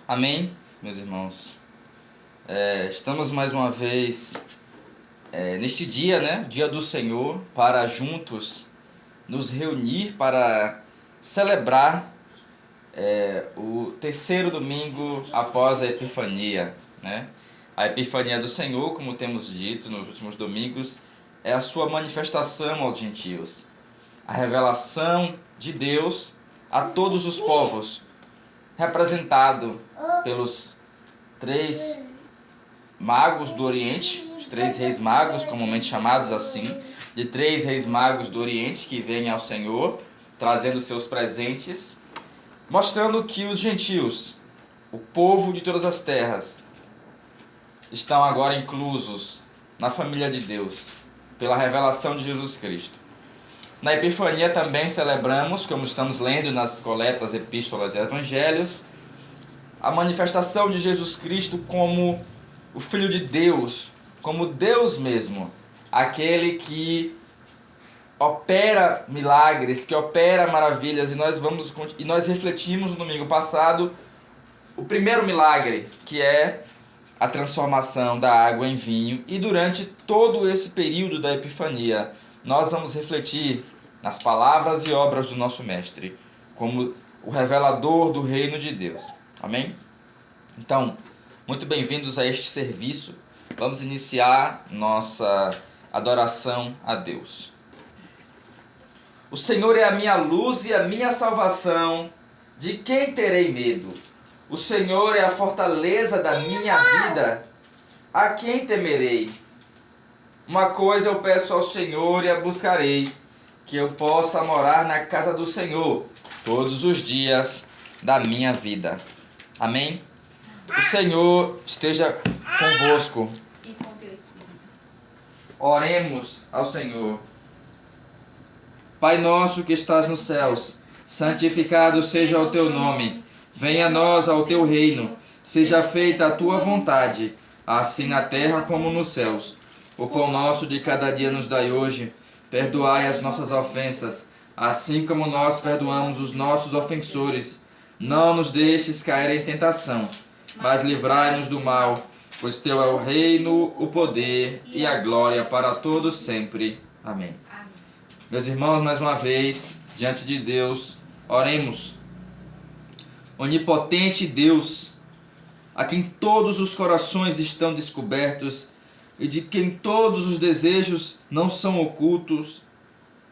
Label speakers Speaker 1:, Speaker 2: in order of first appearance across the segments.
Speaker 1: Amém, meus irmãos. Estamos mais uma vez neste dia, né? Dia do Senhor, para juntos nos reunir para celebrar o terceiro domingo após a Epifania, né? A Epifania do Senhor, como temos dito nos últimos domingos, é a sua manifestação aos gentios, a revelação de Deus a todos os povos, representado pelos três magos do Oriente, os três reis magos, comumente chamados assim, de três reis magos do Oriente que vêm ao Senhor, trazendo seus presentes, mostrando que os gentios, o povo de todas as terras, estão agora inclusos na família de Deus, pela revelação de Jesus Cristo. Na Epifania também celebramos, como estamos lendo nas coletas, epístolas e evangelhos, a manifestação de Jesus Cristo como o Filho de Deus, como Deus mesmo, aquele que opera milagres, que opera maravilhas, e nós refletimos no domingo passado o primeiro milagre, que é a transformação da água em vinho, e durante todo esse período da Epifania, nós vamos refletir nas palavras e obras do nosso Mestre, como o revelador do reino de Deus. Amém? Então, muito bem-vindos a este serviço. Vamos iniciar nossa adoração a Deus. O Senhor é a minha luz e a minha salvação, de quem terei medo? O Senhor é a fortaleza da minha vida, a quem temerei? Uma coisa eu peço ao Senhor e a buscarei, que eu possa morar na casa do Senhor todos os dias da minha vida. Amém? O Senhor esteja convosco.
Speaker 2: E com teu espírito.
Speaker 1: Oremos ao Senhor. Pai nosso que estás nos céus, santificado seja o teu nome. Venha a nós ao teu reino. Seja feita a tua vontade, assim na terra como nos céus. O pão nosso de cada dia nos dai hoje. Perdoai as nossas ofensas, assim como nós perdoamos os nossos ofensores. Não nos deixes cair em tentação, mas livrai-nos do mal, pois teu é o reino, o poder e a glória para todos sempre. Amém.
Speaker 2: Amém.
Speaker 1: Meus irmãos, mais uma vez, diante de Deus, oremos. Onipotente Deus, a quem todos os corações estão descobertos e de quem todos os desejos não são ocultos,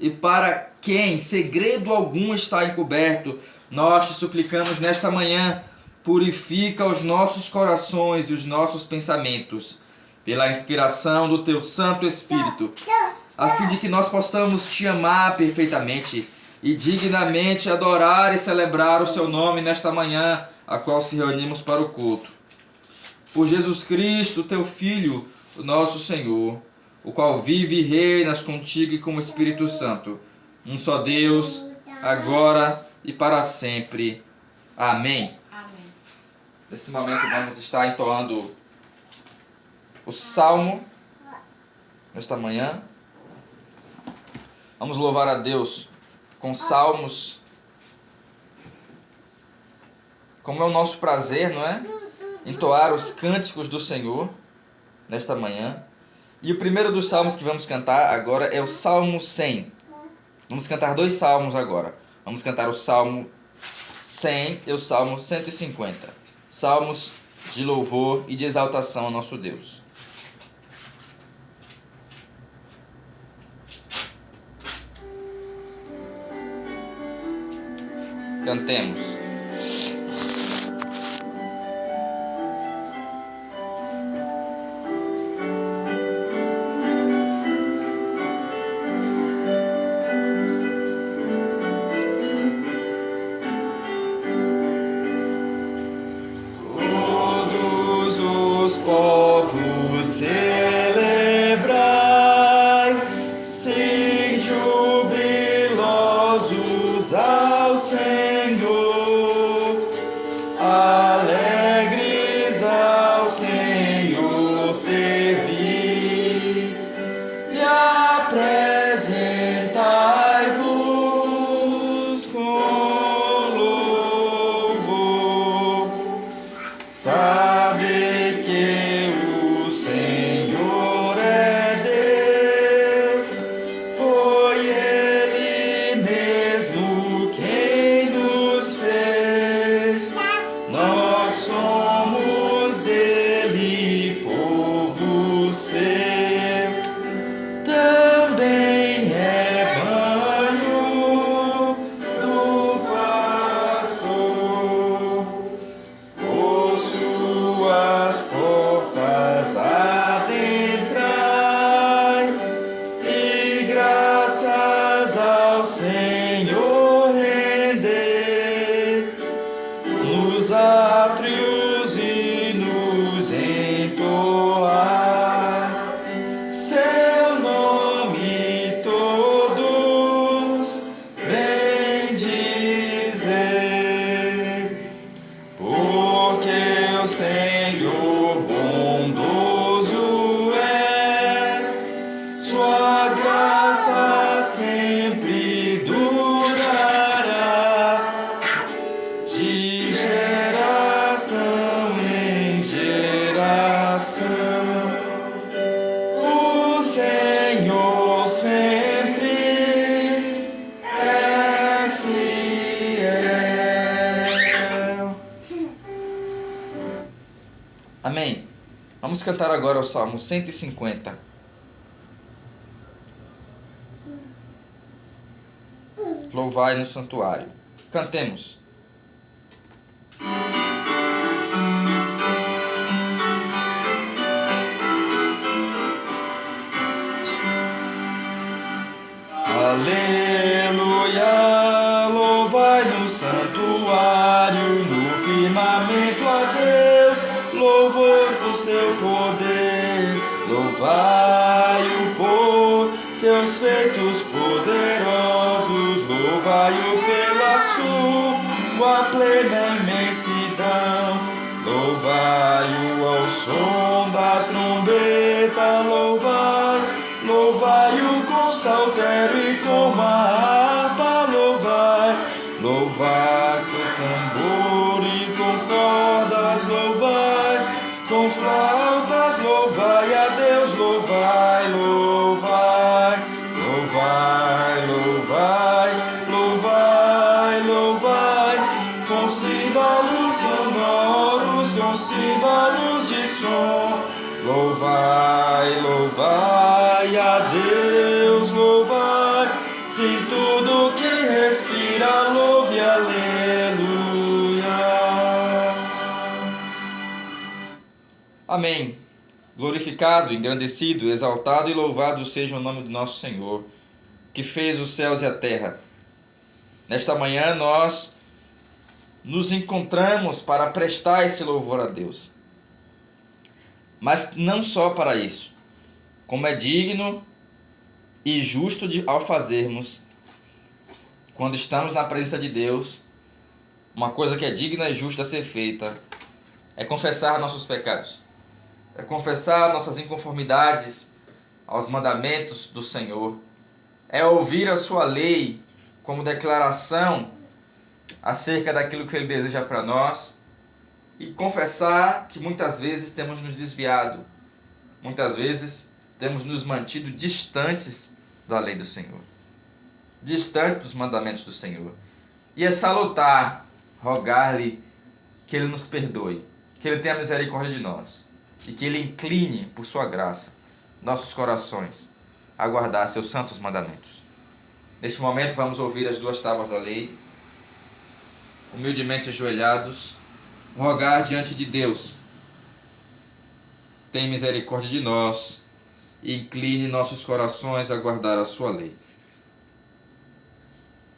Speaker 1: e para quem segredo algum está encoberto, nós te suplicamos nesta manhã, purifica os nossos corações e os nossos pensamentos, pela inspiração do teu Santo Espírito, a fim de que nós possamos te amar perfeitamente e dignamente adorar e celebrar o seu nome nesta manhã, a qual se reunimos para o culto. Por Jesus Cristo, teu Filho, o nosso Senhor, o qual vive e reina contigo e com o Espírito Santo, um só Deus, agora e para sempre. Amém.
Speaker 2: Amém.
Speaker 1: Nesse momento vamos estar entoando o Salmo nesta manhã. Vamos louvar a Deus com salmos, como é o nosso prazer, não é? Entoar os cânticos do Senhor nesta manhã. E o primeiro dos salmos que vamos cantar agora é o Salmo 100. Vamos cantar dois salmos agora. Vamos cantar o Salmo 100 e o Salmo 150. Salmos de louvor e de exaltação ao nosso Deus. Cantemos.
Speaker 3: Todos os povos celebrai, sim, jubilosos ao Senhor, alegres ao Senhor servir, e apresentai-vos com louvor. Sabes que o Senhor é Deus, foi Ele mesmo quem nos fez. Nós somos dele, povo seu, também rebanho do pastor. Por suas portas adentrai, e graças ao Senhor render, nos átrios e nos entoar seu nome todos bendizer. Porque o Senhor bondoso é, sua graça sempre durará, de geração em geração. O Senhor sempre é fiel.
Speaker 1: Amém. Vamos cantar agora o Salmo 150. Louvai no santuário. Cantemos.
Speaker 3: Aleluia, louvai no santuário, no firmamento a Deus, louvor do seu poder. Louvai-o por seus feitos poderosos, louvai-o pela sua plena imensidão, louvai-o ao som da trombeta, louvai-o com saltério e com a harpa, louvai com tambor e com cordas, louvai com flautas, louvai a Deus, louvai com címbalos sonoros, com címbalos de som, louvai a Deus, louvai, sim, tudo que respira, louve, aleluia.
Speaker 1: Amém. Glorificado, engrandecido, exaltado e louvado seja o nome do nosso Senhor, que fez os céus e a terra. Nesta manhã nós nos encontramos para prestar esse louvor a Deus. Mas não só para isso, como é digno e justo ao fazermos, quando estamos na presença de Deus, uma coisa que é digna e justa a ser feita é confessar nossos pecados, é confessar nossas inconformidades aos mandamentos do Senhor, é ouvir a sua lei como declaração acerca daquilo que Ele deseja para nós, e confessar que muitas vezes temos nos desviado, muitas vezes temos nos mantido distantes da lei do Senhor, distantes dos mandamentos do Senhor. E é salutar, rogar-lhe que Ele nos perdoe, que Ele tenha misericórdia de nós e que Ele incline por sua graça nossos corações a guardar seus santos mandamentos. Neste momento vamos ouvir as duas tábuas da lei, humildemente ajoelhados, rogar diante de Deus: tem misericórdia de nós e incline nossos corações a guardar a sua lei.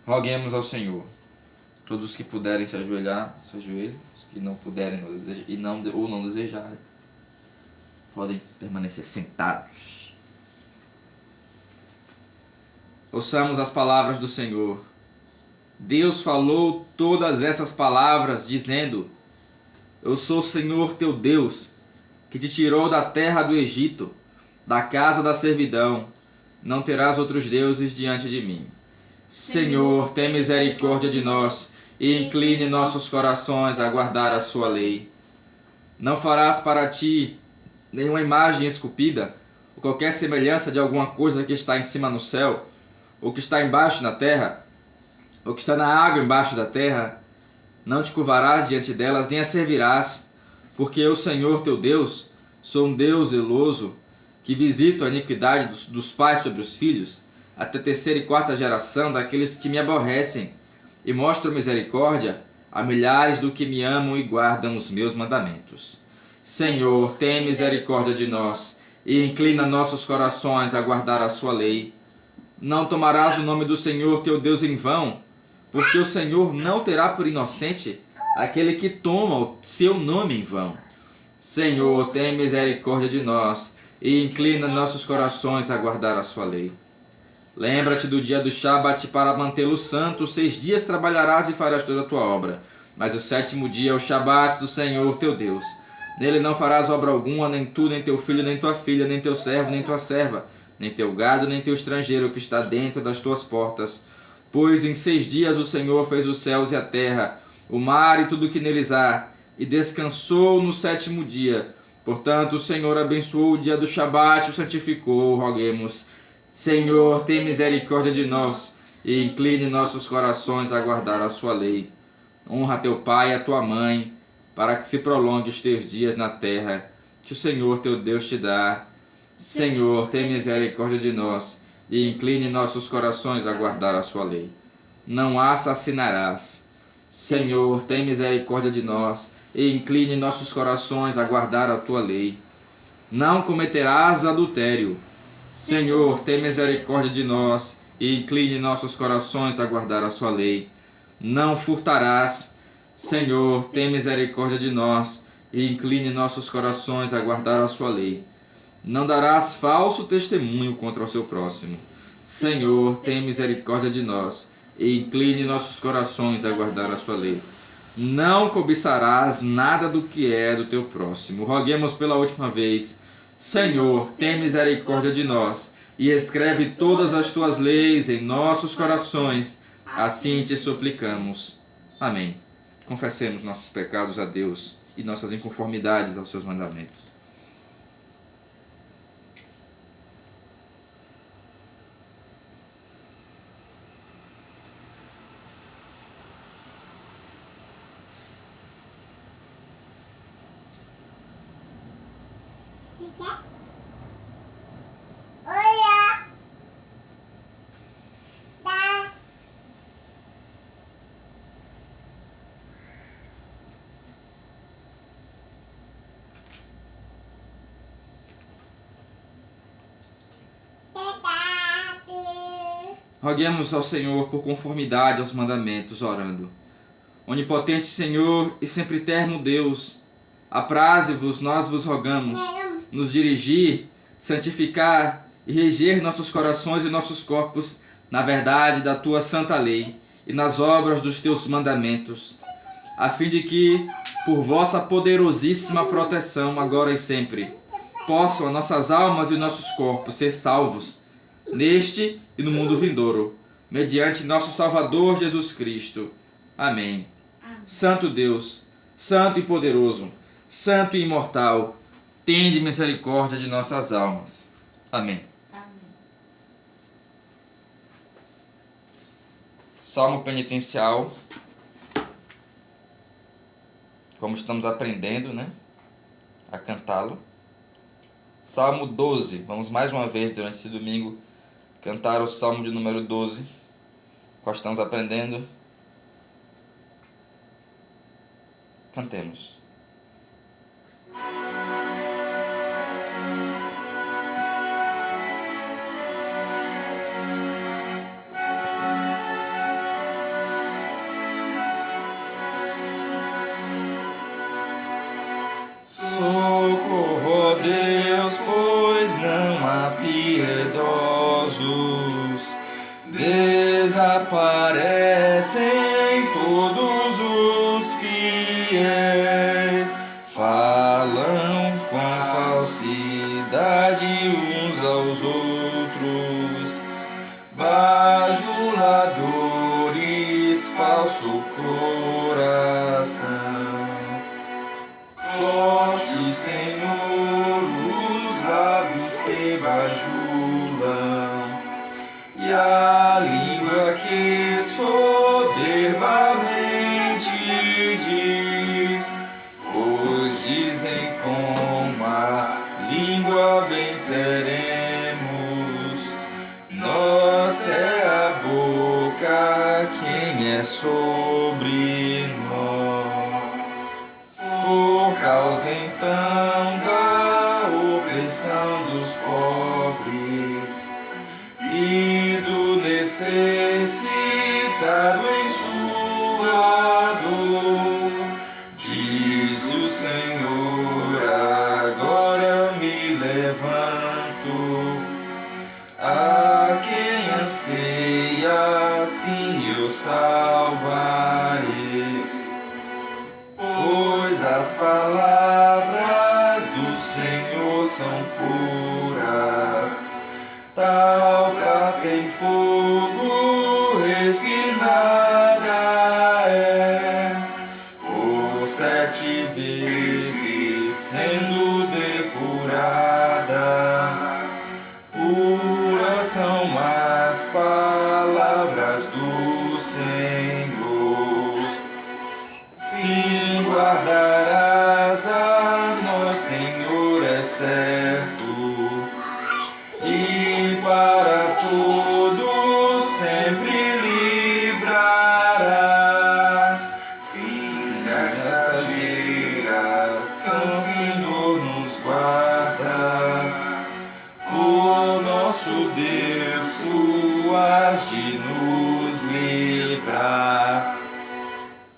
Speaker 1: Roguemos ao Senhor. Todos que puderem se ajoelhar, se ajoelhem. Os que não puderem ou não desejarem, podem permanecer sentados. Ouçamos as palavras do Senhor. Deus falou todas essas palavras, dizendo: eu sou o Senhor teu Deus, que te tirou da terra do Egito, da casa da servidão. Não terás outros deuses diante de mim. Senhor, tem misericórdia de nós e incline nossos corações a guardar a sua lei. Não farás para ti nenhuma imagem esculpida, ou qualquer semelhança de alguma coisa que está em cima no céu, ou que está embaixo na terra, ou que está na água embaixo da terra. Não te curvarás diante delas, nem as servirás, porque eu, Senhor teu Deus, sou um Deus zeloso, que visito a iniquidade dos pais sobre os filhos, até a terceira e quarta geração daqueles que me aborrecem, e mostro misericórdia a milhares do que me amam e guardam os meus mandamentos. Senhor, tem misericórdia de nós, e inclina nossos corações a guardar a sua lei. Não tomarás o nome do Senhor teu Deus em vão, porque o Senhor não terá por inocente aquele que toma o seu nome em vão. Senhor, tem misericórdia de nós, e inclina nossos corações a guardar a sua lei. Lembra-te do dia do Shabat para mantê-lo santo. 6 dias trabalharás e farás toda a tua obra. Mas o 7º dia é o Shabat do Senhor teu Deus. Nele não farás obra alguma, nem tu, nem teu filho, nem tua filha, nem teu servo, nem tua serva, nem teu gado, nem teu estrangeiro que está dentro das tuas portas. Pois em 6 dias o Senhor fez os céus e a terra, o mar e tudo o que neles há, e descansou no 7º dia. Portanto, o Senhor abençoou o dia do Shabat e o santificou. Roguemos: Senhor, tem misericórdia de nós, e incline nossos corações a guardar a sua lei. Honra teu pai e a tua mãe, para que se prolongue os teus dias na terra, que o Senhor teu Deus te dá. Senhor, tem misericórdia de nós, e incline nossos corações a guardar a sua lei. Não assassinarás. Senhor, tem misericórdia de nós, e incline nossos corações a guardar a tua lei. Não cometerás adultério. Senhor, tem misericórdia de nós, e incline nossos corações a guardar a sua lei. Não furtarás. Senhor, tem misericórdia de nós, e incline nossos corações a guardar a sua lei. Não darás falso testemunho contra o seu próximo. Senhor, tem misericórdia de nós, e incline nossos corações a guardar a sua lei. Não cobiçarás nada do que é do teu próximo. Roguemos pela última vez: Senhor, tem misericórdia de nós, e escreve todas as tuas leis em nossos corações. Assim te suplicamos. Amém. Confessemos nossos pecados a Deus e nossas inconformidades aos seus mandamentos. Roguemos ao Senhor por conformidade aos mandamentos, orando: Onipotente Senhor e sempre eterno Deus, apraze-vos, nós vos rogamos, nos dirigir, santificar e reger nossos corações e nossos corpos na verdade da tua santa lei e nas obras dos teus mandamentos, a fim de que, por vossa poderosíssima proteção, agora e sempre, possam as nossas almas e nossos corpos ser salvos neste e no mundo vindouro, mediante nosso Salvador Jesus Cristo. Amém. Santo Deus, santo e poderoso, santo e imortal, tende misericórdia de nossas almas. Amém. Salmo penitencial. Como estamos aprendendo, né, a cantá-lo. Salmo 12. Vamos mais uma vez durante esse domingo cantar o Salmo de número 12. Qual estamos aprendendo? Cantemos.
Speaker 3: Socorro, ó Deus, pois não há piedosos. Desaparecem todos os fiéis. Falam com falsidade uns aos outros. Bajuladores, falso coração. Glória ti, Senhor, os lábios que bajulam, e a língua que soberbamente diz, pois dizem com a língua venceremos. Nossa é a boca, quem é sobre nós. Por causa então da opressão dos pobres e do necessitado em sua dor, diz o Senhor, agora me levanto. A quem anseia, assim eu salvarei. Pois as palavras do Senhor são puras, tal prata em fogo refinada é, por 7 vezes sendo depuradas. Puras são as palavras do Senhor. Se guardarás a nós, Senhor, é certo, e para todos sempre livrarás. Se nessa geração, Senhor, nos guarda, o nosso Deus, tu has de nos livrar.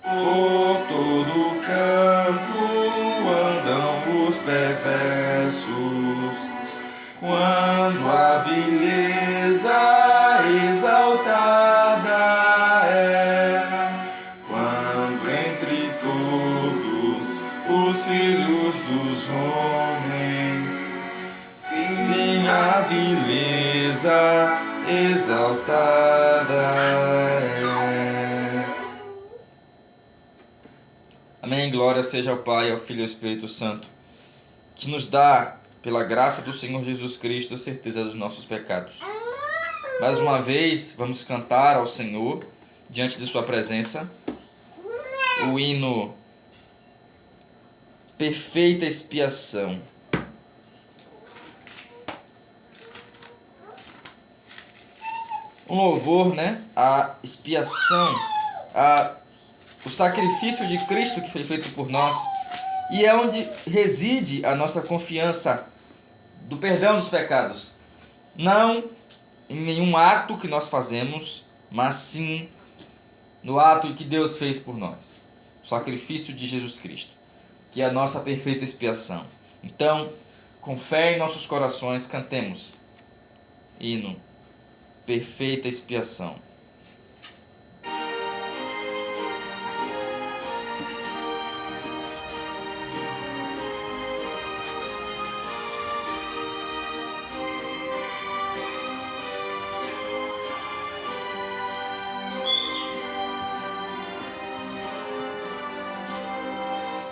Speaker 3: Por todo canto andam os perversos, quando a vileza exaltada é, quando entre todos os filhos dos homens, sim, a vileza exaltada é.
Speaker 1: Amém. Glória seja ao Pai, ao Filho e ao Espírito Santo, que nos dá, pela graça do Senhor Jesus Cristo, a certeza dos nossos pecados. Mais uma vez, vamos cantar ao Senhor, diante de sua presença, o hino Perfeita Expiação. Um louvor, né? A expiação, o sacrifício de Cristo que foi feito por nós, e é onde reside a nossa confiança do perdão dos pecados. Não em nenhum ato que nós fazemos, mas sim no ato que Deus fez por nós. O sacrifício de Jesus Cristo, que é a nossa perfeita expiação. Então, com fé em nossos corações, cantemos hino Perfeita Expiação.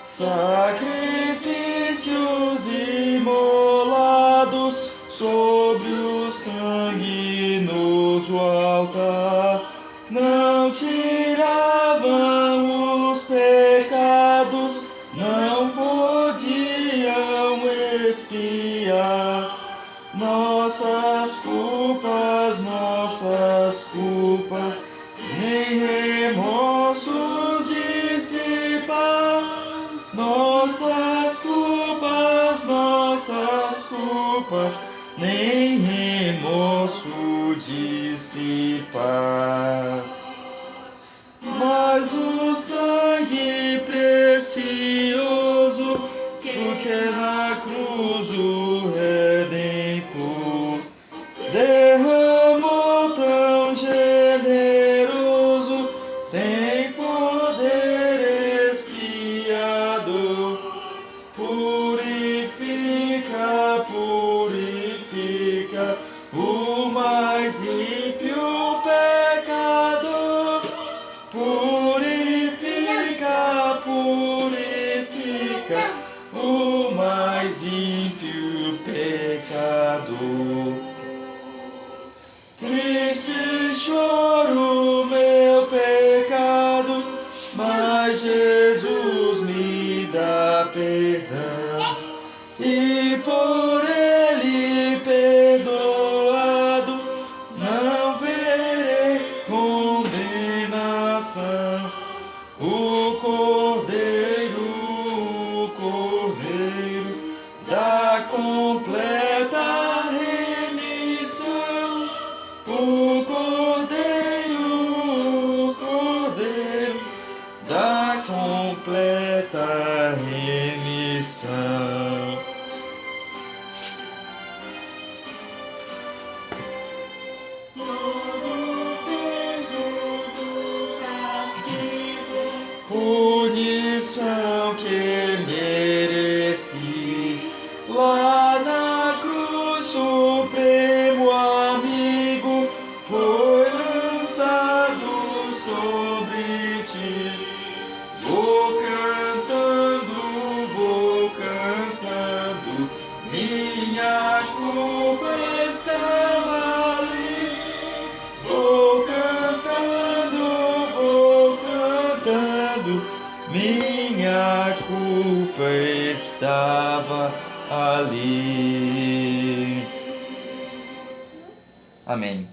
Speaker 3: Sacrifícios imolados sobre o sanguinoso altar não tiravam os pecados, não podiam expiar nossas culpas, nem remorsos dissipar. Nossas culpas, nem remorso dissipar. Mas o sangue precioso do que na cruz o Redentor derramou tão generoso, tem poder expiador. Purifica o mais ímpio pecador. Purifica o mais ímpio pecador. Triste choro meu pecado, mas Jesus me dá perdão. E por ele perdoado, não verei condenação. O Cordeiro da completa remissão. O Cordeiro da completa remissão. Punição que mereci, lá na cruz supremo amigo foi lançado sobre ti. Vou cantando, minha culpa estava ali. Vou cantando, minha culpa estava ali.
Speaker 1: Amém.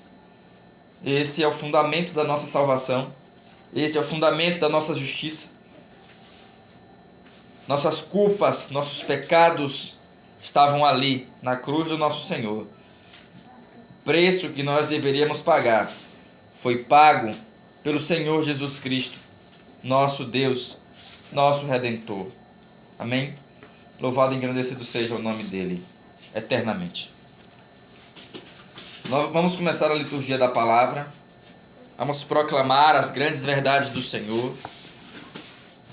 Speaker 1: Esse é o fundamento da nossa salvação. Esse é o fundamento da nossa justiça. Nossas culpas, nossos pecados estavam ali, na cruz do nosso Senhor. O preço que nós deveríamos pagar foi pago pelo Senhor Jesus Cristo, nosso Deus, nosso Redentor. Amém? Louvado e engrandecido seja o nome dele, eternamente. Nós vamos começar a liturgia da palavra. Vamos proclamar as grandes verdades do Senhor.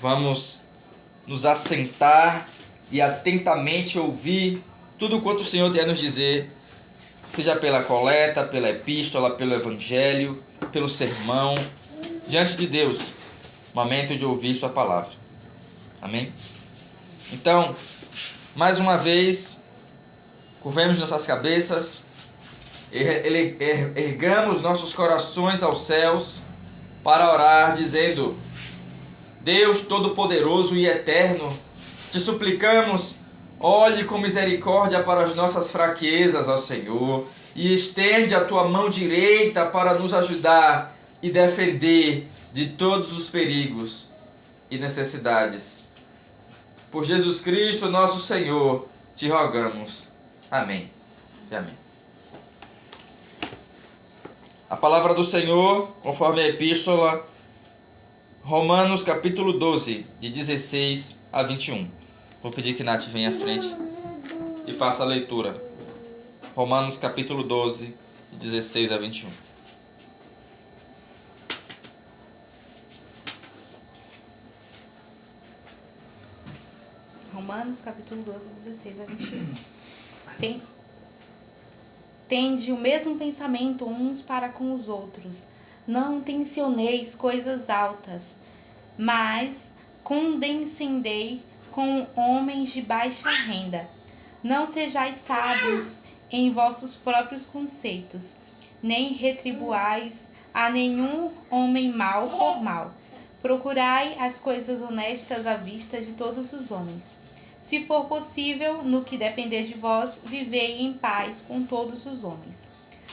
Speaker 1: Vamos nos assentar e atentamente ouvir tudo quanto o Senhor tem a nos dizer, seja pela coleta, pela epístola, pelo evangelho, pelo sermão, diante de Deus, momento de ouvir sua palavra. Amém? Então, mais uma vez, curvemos nossas cabeças, ergamos nossos corações aos céus para orar, dizendo: Deus Todo-Poderoso e Eterno, te suplicamos, olhe com misericórdia para as nossas fraquezas, ó Senhor, e estende a tua mão direita para nos ajudar e defender de todos os perigos e necessidades. Por Jesus Cristo, nosso Senhor, te rogamos. Amém e amém. A palavra do Senhor, conforme a epístola, Romanos capítulo 12, de 16 a 21. Vou pedir que Nath venha à frente e faça a leitura. Romanos capítulo 12, de 16 a 21.
Speaker 2: Romanos capítulo 12, 16 a 21. Tende o mesmo pensamento uns para com os outros. Não tensioneis coisas altas, mas condescendei com homens de baixa renda. Não sejais sábios em vossos próprios conceitos, nem retribuais a nenhum homem mal por mal. Procurai as coisas honestas à vista de todos os homens. Se for possível, no que depender de vós, vivei em paz com todos os homens.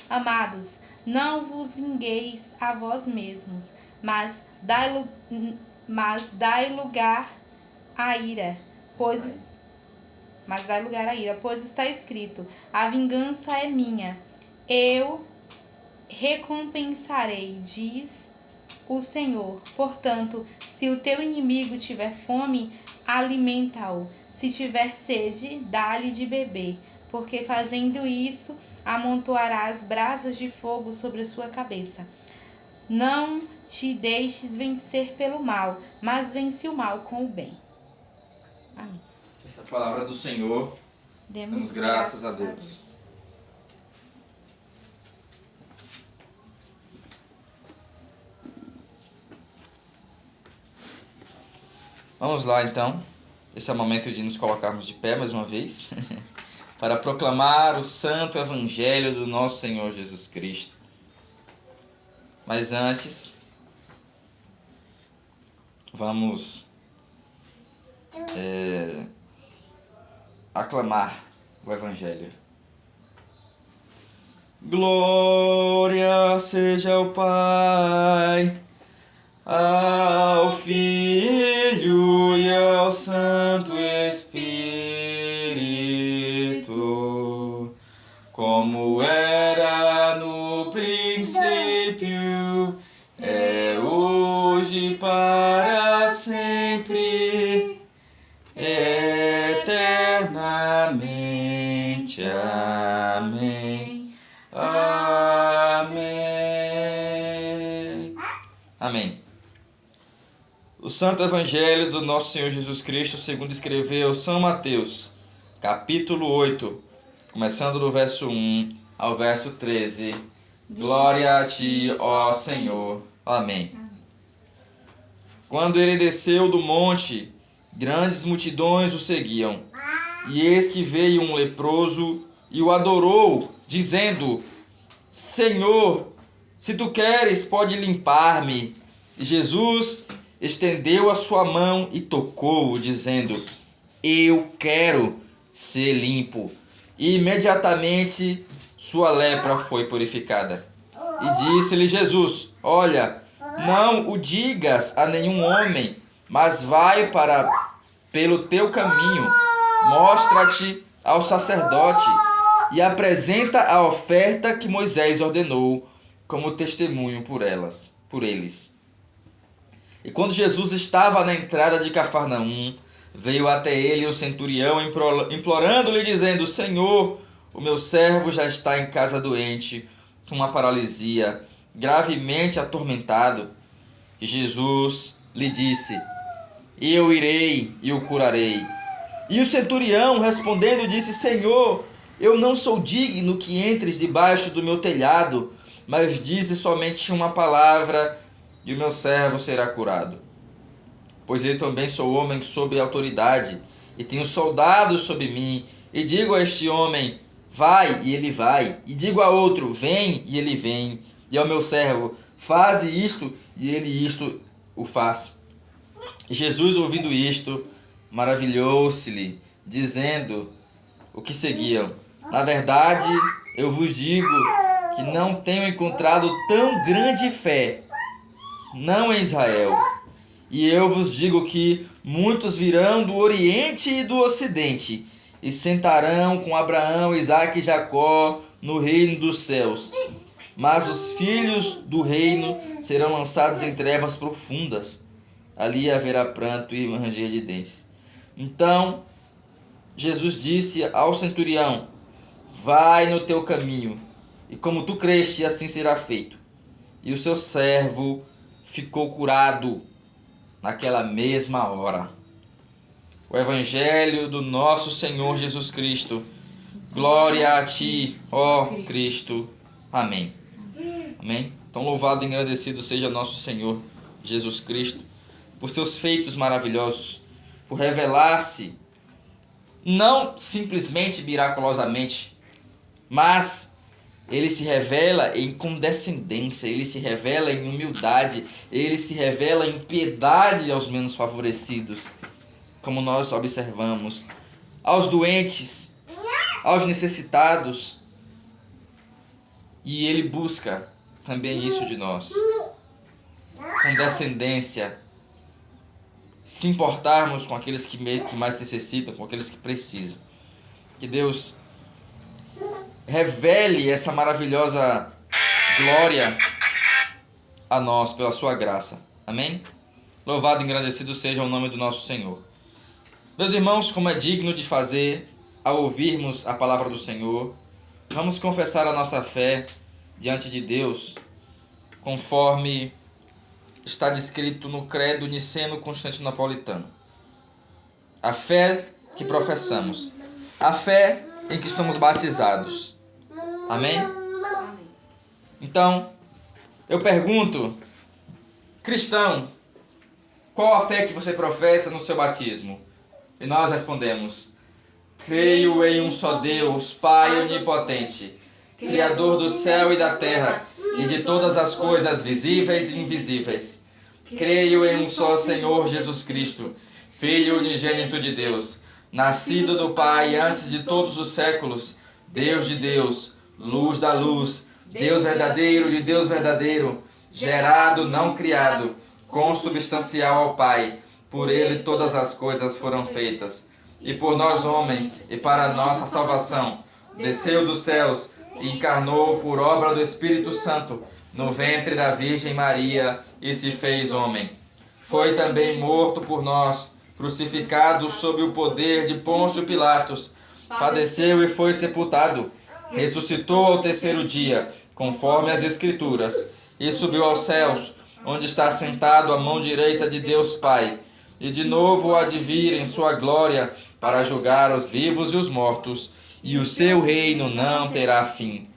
Speaker 2: Amados, não vos vingueis a vós mesmos, mas dai lugar à ira, pois está escrito: a vingança é minha, eu recompensarei, diz o Senhor. Portanto, se o teu inimigo tiver fome, alimenta-o. Se tiver sede, dá-lhe de beber, porque fazendo isso, amontoarás brasas de fogo sobre a sua cabeça. Não te deixes vencer pelo mal, mas vence o mal com o bem. Amém.
Speaker 1: Essa palavra do Senhor, damos graças a Deus. Vamos lá então. Esse é o momento de nos colocarmos de pé mais uma vez para proclamar o santo evangelho do nosso Senhor Jesus Cristo. Mas antes, vamos aclamar o evangelho. Glória seja ao Pai, ao Filho e ao Santo Espírito, como era no princípio, é hoje e para sempre, eternamente. Amém. Amém. Amém. O Santo Evangelho do nosso Senhor Jesus Cristo, segundo escreveu São Mateus, capítulo 8, começando do verso 1 ao verso 13. Glória a ti, ó Senhor. Amém. Quando ele desceu do monte, grandes multidões o seguiam. E eis que veio um leproso e o adorou, dizendo: Senhor, se tu queres, pode limpar-me. E Jesus estendeu a sua mão e tocou-o, dizendo: Eu quero ser limpo. E imediatamente sua lepra foi purificada. E disse-lhe Jesus: Olha, não o digas a nenhum homem, mas vai pelo teu caminho, mostra-te ao sacerdote e apresenta a oferta que Moisés ordenou como testemunho por eles. E quando Jesus estava na entrada de Cafarnaum, veio até ele um centurião implorando-lhe, dizendo: Senhor, o meu servo já está em casa doente, com uma paralisia, gravemente atormentado. E Jesus lhe disse: Eu irei e o curarei. E o centurião, respondendo, disse: Senhor, eu não sou digno que entres debaixo do meu telhado, mas dize somente uma palavra e o meu servo será curado. Pois eu também sou homem sob autoridade, e tenho soldados sob mim, e digo a este homem: vai, e ele vai, e digo a outro: vem, e ele vem, e ao meu servo: faze isto, e ele isto o faz. E Jesus, ouvindo isto, maravilhou-se-lhe, dizendo o que seguiam: Na verdade, eu vos digo que não tenho encontrado tão grande fé, não em Israel. E eu vos digo que muitos virão do Oriente e do Ocidente, e sentarão com Abraão, Isaque e Jacó no reino dos céus. Mas os filhos do reino serão lançados em trevas profundas. Ali haverá pranto e ranger de dentes. Então Jesus disse ao centurião: vai no teu caminho, e como tu creste, assim será feito. E o seu servo ficou curado naquela mesma hora. O Evangelho do nosso Senhor Jesus Cristo. Glória a ti, ó Cristo. Amém. Amém. Então louvado e agradecido seja nosso Senhor Jesus Cristo por seus feitos maravilhosos, por revelar-se não simplesmente miraculosamente, mas ele se revela em condescendência, ele se revela em humildade, ele se revela em piedade aos menos favorecidos, como nós observamos, aos doentes, aos necessitados. E ele busca também isso de nós, condescendência, se importarmos com aqueles que mais necessitam, com aqueles que precisam. Que Deus revele essa maravilhosa glória a nós pela sua graça. Amém? Louvado e engrandecido seja o nome do nosso Senhor. Meus irmãos, como é digno de fazer ao ouvirmos a palavra do Senhor, vamos confessar a nossa fé diante de Deus, conforme está descrito no credo niceno-constantinopolitano. A fé que professamos, a fé em que estamos batizados. Amém? Então, eu pergunto, cristão, qual a fé que você professa no seu batismo? E nós respondemos: creio em um só Deus, Pai onipotente, Criador do céu e da terra e de todas as coisas visíveis e invisíveis. Creio em um só Senhor Jesus Cristo, Filho unigênito de Deus, nascido do Pai antes de todos os séculos, Deus de Deus, luz da luz, Deus verdadeiro de Deus verdadeiro, gerado, não criado, consubstancial ao Pai. Por ele todas as coisas foram feitas. E por nós homens, e para a nossa salvação, desceu dos céus e encarnou por obra do Espírito Santo no ventre da Virgem Maria e se fez homem. Foi também morto por nós, crucificado sob o poder de Pôncio Pilatos. Padeceu e foi sepultado. Ressuscitou ao terceiro dia, conforme as Escrituras, e subiu aos céus, onde está sentado à mão direita de Deus Pai. E de novo há de vir em sua glória para julgar os vivos e os mortos, e o seu reino não terá fim.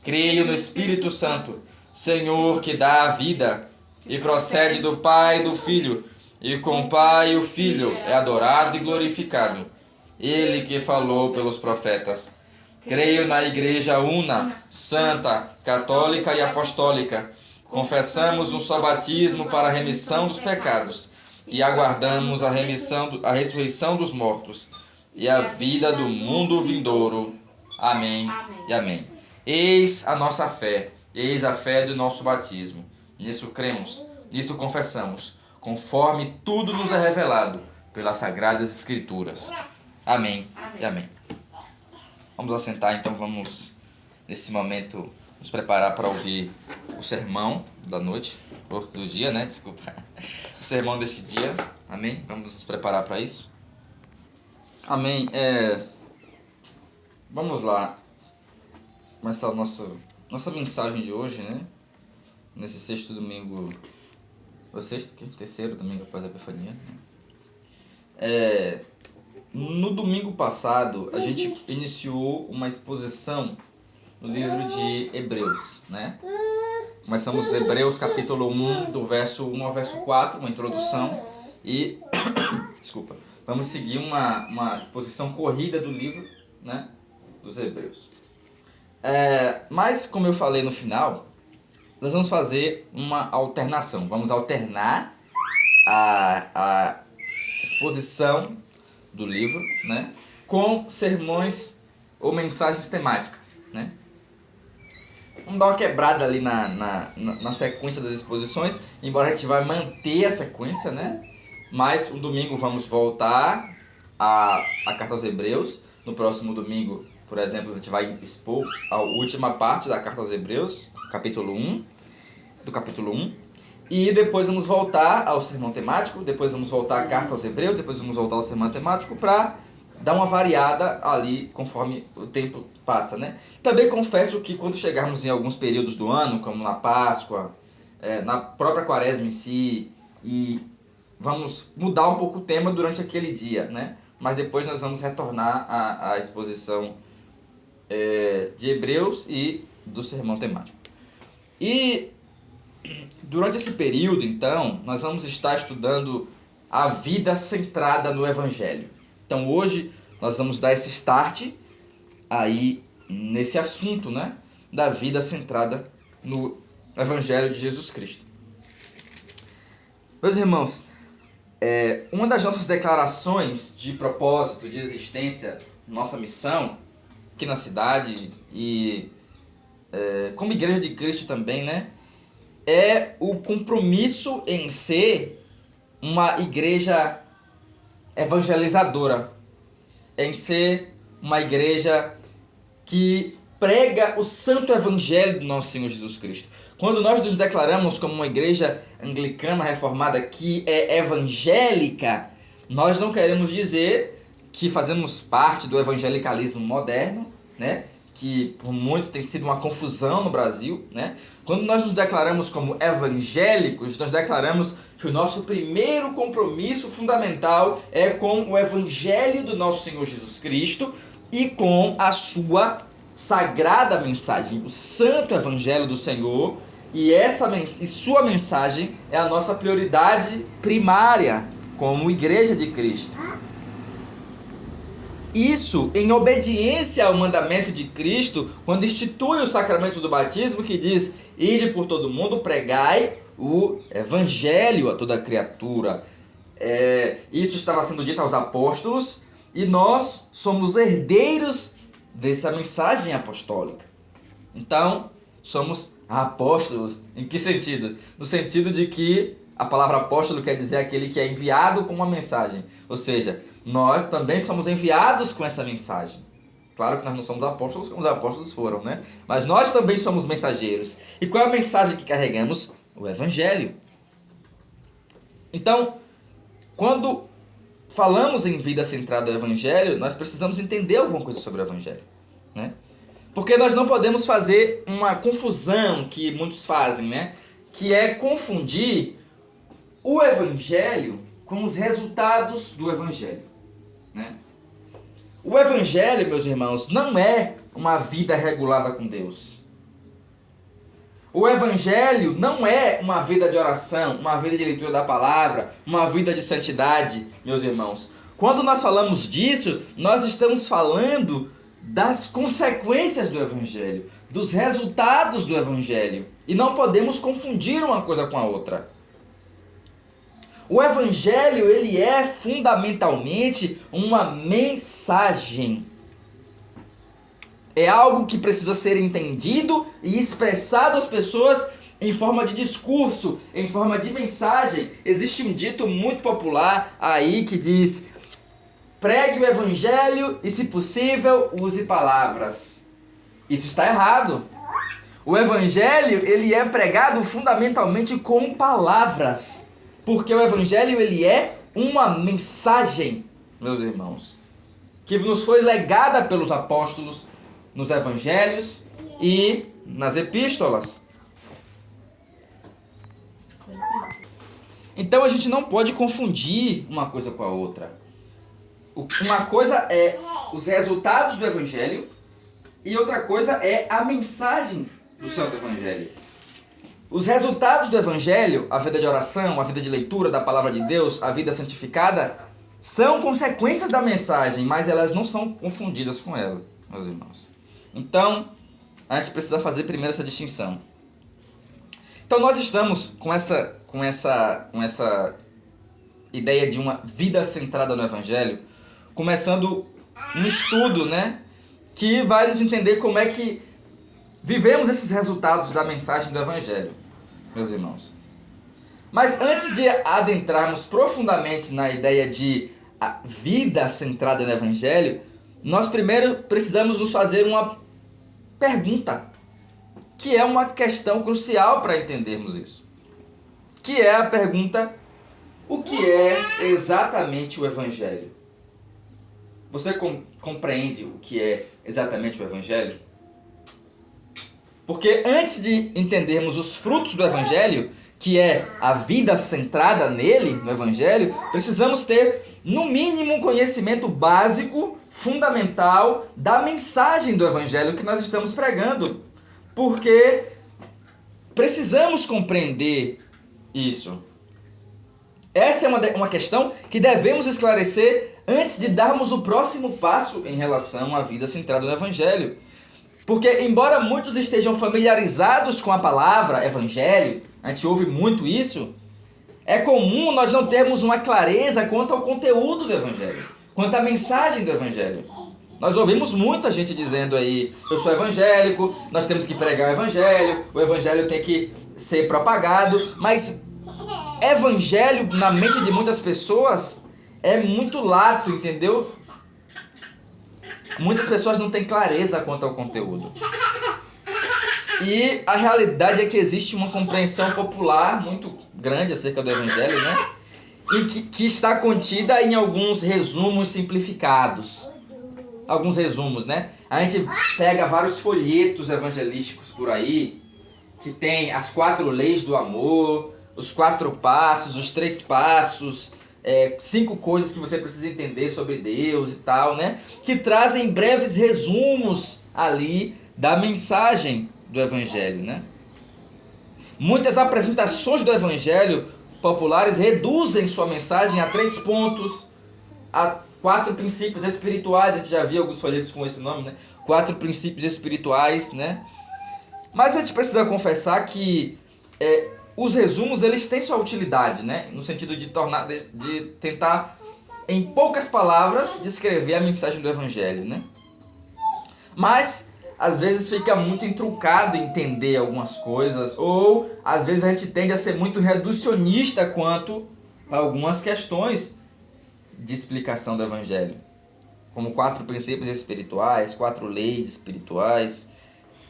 Speaker 1: Creio no Espírito Santo, Senhor que dá a vida, e procede do Pai e do Filho, e com o Pai e o Filho é adorado e glorificado. Ele que falou pelos profetas. Creio na Igreja una, santa, católica e apostólica. Confessamos um só batismo para a remissão dos pecados e aguardamos a ressurreição dos mortos e a vida do mundo vindouro. Amém e amém. Eis a nossa fé, eis a fé do nosso batismo. Nisso cremos, nisso confessamos, conforme tudo nos é revelado pelas Sagradas Escrituras. Amém e amém. Vamos assentar, então vamos, nesse momento, nos preparar para ouvir o sermão da noite, ou do dia, né? Desculpa. O sermão deste dia. Amém? Vamos nos preparar para isso. Amém. Vamos lá. Começar a nossa mensagem de hoje, né? Nesse sexto domingo... O sexto? Terceiro domingo após a Epifania. No domingo passado, a gente iniciou uma exposição no livro de Hebreus, né? Começamos Hebreus capítulo 1, do verso 1 ao verso 4, uma introdução, e desculpa, vamos seguir uma exposição corrida do livro, né, dos Hebreus. Mas, como eu falei no final, nós vamos fazer uma alternação, vamos alternar a exposição do livro, né, com sermões ou mensagens temáticas, né? Vamos dar uma quebrada ali na sequência das exposições, embora a gente vai manter a sequência, né? Mas no domingo vamos voltar à Carta aos Hebreus. No próximo domingo, por exemplo, a gente vai expor a última parte da Carta aos Hebreus, capítulo 1, do capítulo 1. E depois vamos voltar ao sermão temático, depois vamos voltar à Carta aos Hebreus, depois vamos voltar ao sermão temático para dar uma variada ali conforme o tempo passa, né? Também confesso que quando chegarmos em alguns períodos do ano, como na Páscoa, na própria Quaresma em si, e vamos mudar um pouco o tema durante aquele dia, né? Mas depois nós vamos retornar à exposição de Hebreus e do sermão temático. E durante esse período, então, nós vamos estar estudando a vida centrada no Evangelho. Então hoje nós vamos dar esse start aí nesse assunto, né, da vida centrada no Evangelho de Jesus Cristo. Meus irmãos, uma das nossas declarações de propósito, de existência, nossa missão aqui na cidade e como Igreja de Cristo também, né, é o compromisso em ser uma igreja evangelizadora, em ser uma igreja que prega o santo evangelho do nosso Senhor Jesus Cristo. Quando nós nos declaramos como uma igreja anglicana reformada que é evangélica, nós não queremos dizer que fazemos parte do evangelicalismo moderno, né? Que por muito tem sido uma confusão no Brasil, né? Quando nós nos declaramos como evangélicos, nós declaramos que o nosso primeiro compromisso fundamental é com o Evangelho do nosso Senhor Jesus Cristo e com a sua sagrada mensagem, o Santo Evangelho do Senhor, e sua mensagem é a nossa prioridade primária como Igreja de Cristo. Isso em obediência ao mandamento de Cristo, quando institui o sacramento do batismo, que diz: ide por todo mundo, pregai o evangelho a toda criatura. Isso estava sendo dito aos apóstolos e nós somos herdeiros dessa mensagem apostólica. Então, somos apóstolos. Em que sentido? No sentido de que a palavra apóstolo quer dizer aquele que é enviado com uma mensagem. Ou seja, nós também somos enviados com essa mensagem. Claro que nós não somos apóstolos como os apóstolos foram, né? Mas nós também somos mensageiros. E qual é a mensagem que carregamos? O Evangelho. Então, quando falamos em vida centrada no Evangelho, nós precisamos entender alguma coisa sobre o Evangelho, né? Porque nós não podemos fazer uma confusão que muitos fazem, né? Que é confundir o Evangelho com os resultados do Evangelho, né? O Evangelho, meus irmãos, não é uma vida regulada com Deus. O Evangelho não é uma vida de oração, uma vida de leitura da palavra, uma vida de santidade, meus irmãos. Quando nós falamos disso, nós estamos falando das consequências do Evangelho, dos resultados do Evangelho. E não podemos confundir uma coisa com a outra. O Evangelho, ele é fundamentalmente uma mensagem. É algo que precisa ser entendido e expressado às pessoas em forma de discurso, em forma de mensagem. Existe um dito muito popular aí que diz: pregue o Evangelho e, se possível, use palavras. Isso está errado. O Evangelho, ele é pregado fundamentalmente com palavras. Porque o Evangelho, ele é uma mensagem, meus irmãos, que nos foi legada pelos apóstolos nos Evangelhos e nas epístolas. Então a gente não pode confundir uma coisa com a outra. Uma coisa é os resultados do Evangelho e outra coisa é a mensagem do Santo Evangelho. Os resultados do Evangelho, a vida de oração, a vida de leitura da Palavra de Deus, a vida santificada, são consequências da mensagem, mas elas não são confundidas com ela, meus irmãos. Então, a gente precisa fazer primeiro essa distinção. Então, nós estamos com essa ideia de uma vida centrada no Evangelho, começando um estudo, né, que vai nos entender como é que vivemos esses resultados da mensagem do Evangelho, meus irmãos. Mas antes de adentrarmos profundamente na ideia de a vida centrada no Evangelho, nós primeiro precisamos nos fazer uma pergunta, que é uma questão crucial para entendermos isso. Que é a pergunta: o que é exatamente o Evangelho? Você compreende o que é exatamente o Evangelho? Porque antes de entendermos os frutos do Evangelho, que é a vida centrada nele, no Evangelho, precisamos ter, no mínimo, um conhecimento básico, fundamental, da mensagem do Evangelho que nós estamos pregando. Porque precisamos compreender isso. Essa é uma questão que devemos esclarecer antes de darmos o próximo passo em relação à vida centrada no Evangelho. Porque, embora muitos estejam familiarizados com a palavra Evangelho, a gente ouve muito isso, é comum nós não termos uma clareza quanto ao conteúdo do Evangelho, quanto à mensagem do Evangelho. Nós ouvimos muita gente dizendo aí: eu sou evangélico, nós temos que pregar o Evangelho tem que ser propagado, mas Evangelho, na mente de muitas pessoas, é muito lato, entendeu? Muitas pessoas não têm clareza quanto ao conteúdo. E a realidade é que existe uma compreensão popular muito grande acerca do Evangelho, né? E que está contida em alguns resumos simplificados. Alguns resumos, né? A gente pega vários folhetos evangelísticos por aí, que tem as 4 leis do amor, os 4 passos, os 3 passos, 5 coisas que você precisa entender sobre Deus e tal, né? Que trazem breves resumos ali da mensagem do Evangelho, né? Muitas apresentações do Evangelho populares reduzem sua mensagem a 3 pontos, a 4 princípios espirituais, a gente já viu alguns folhetos com esse nome, né? 4 princípios espirituais, né? Mas a gente precisa confessar que os resumos, eles têm sua utilidade, né? No sentido de tentar, em poucas palavras, descrever a mensagem do Evangelho, né? Mas, às vezes, fica muito intrucado entender algumas coisas, ou, às vezes, a gente tende a ser muito reducionista quanto a algumas questões de explicação do Evangelho. Como 4 princípios espirituais, 4 leis espirituais,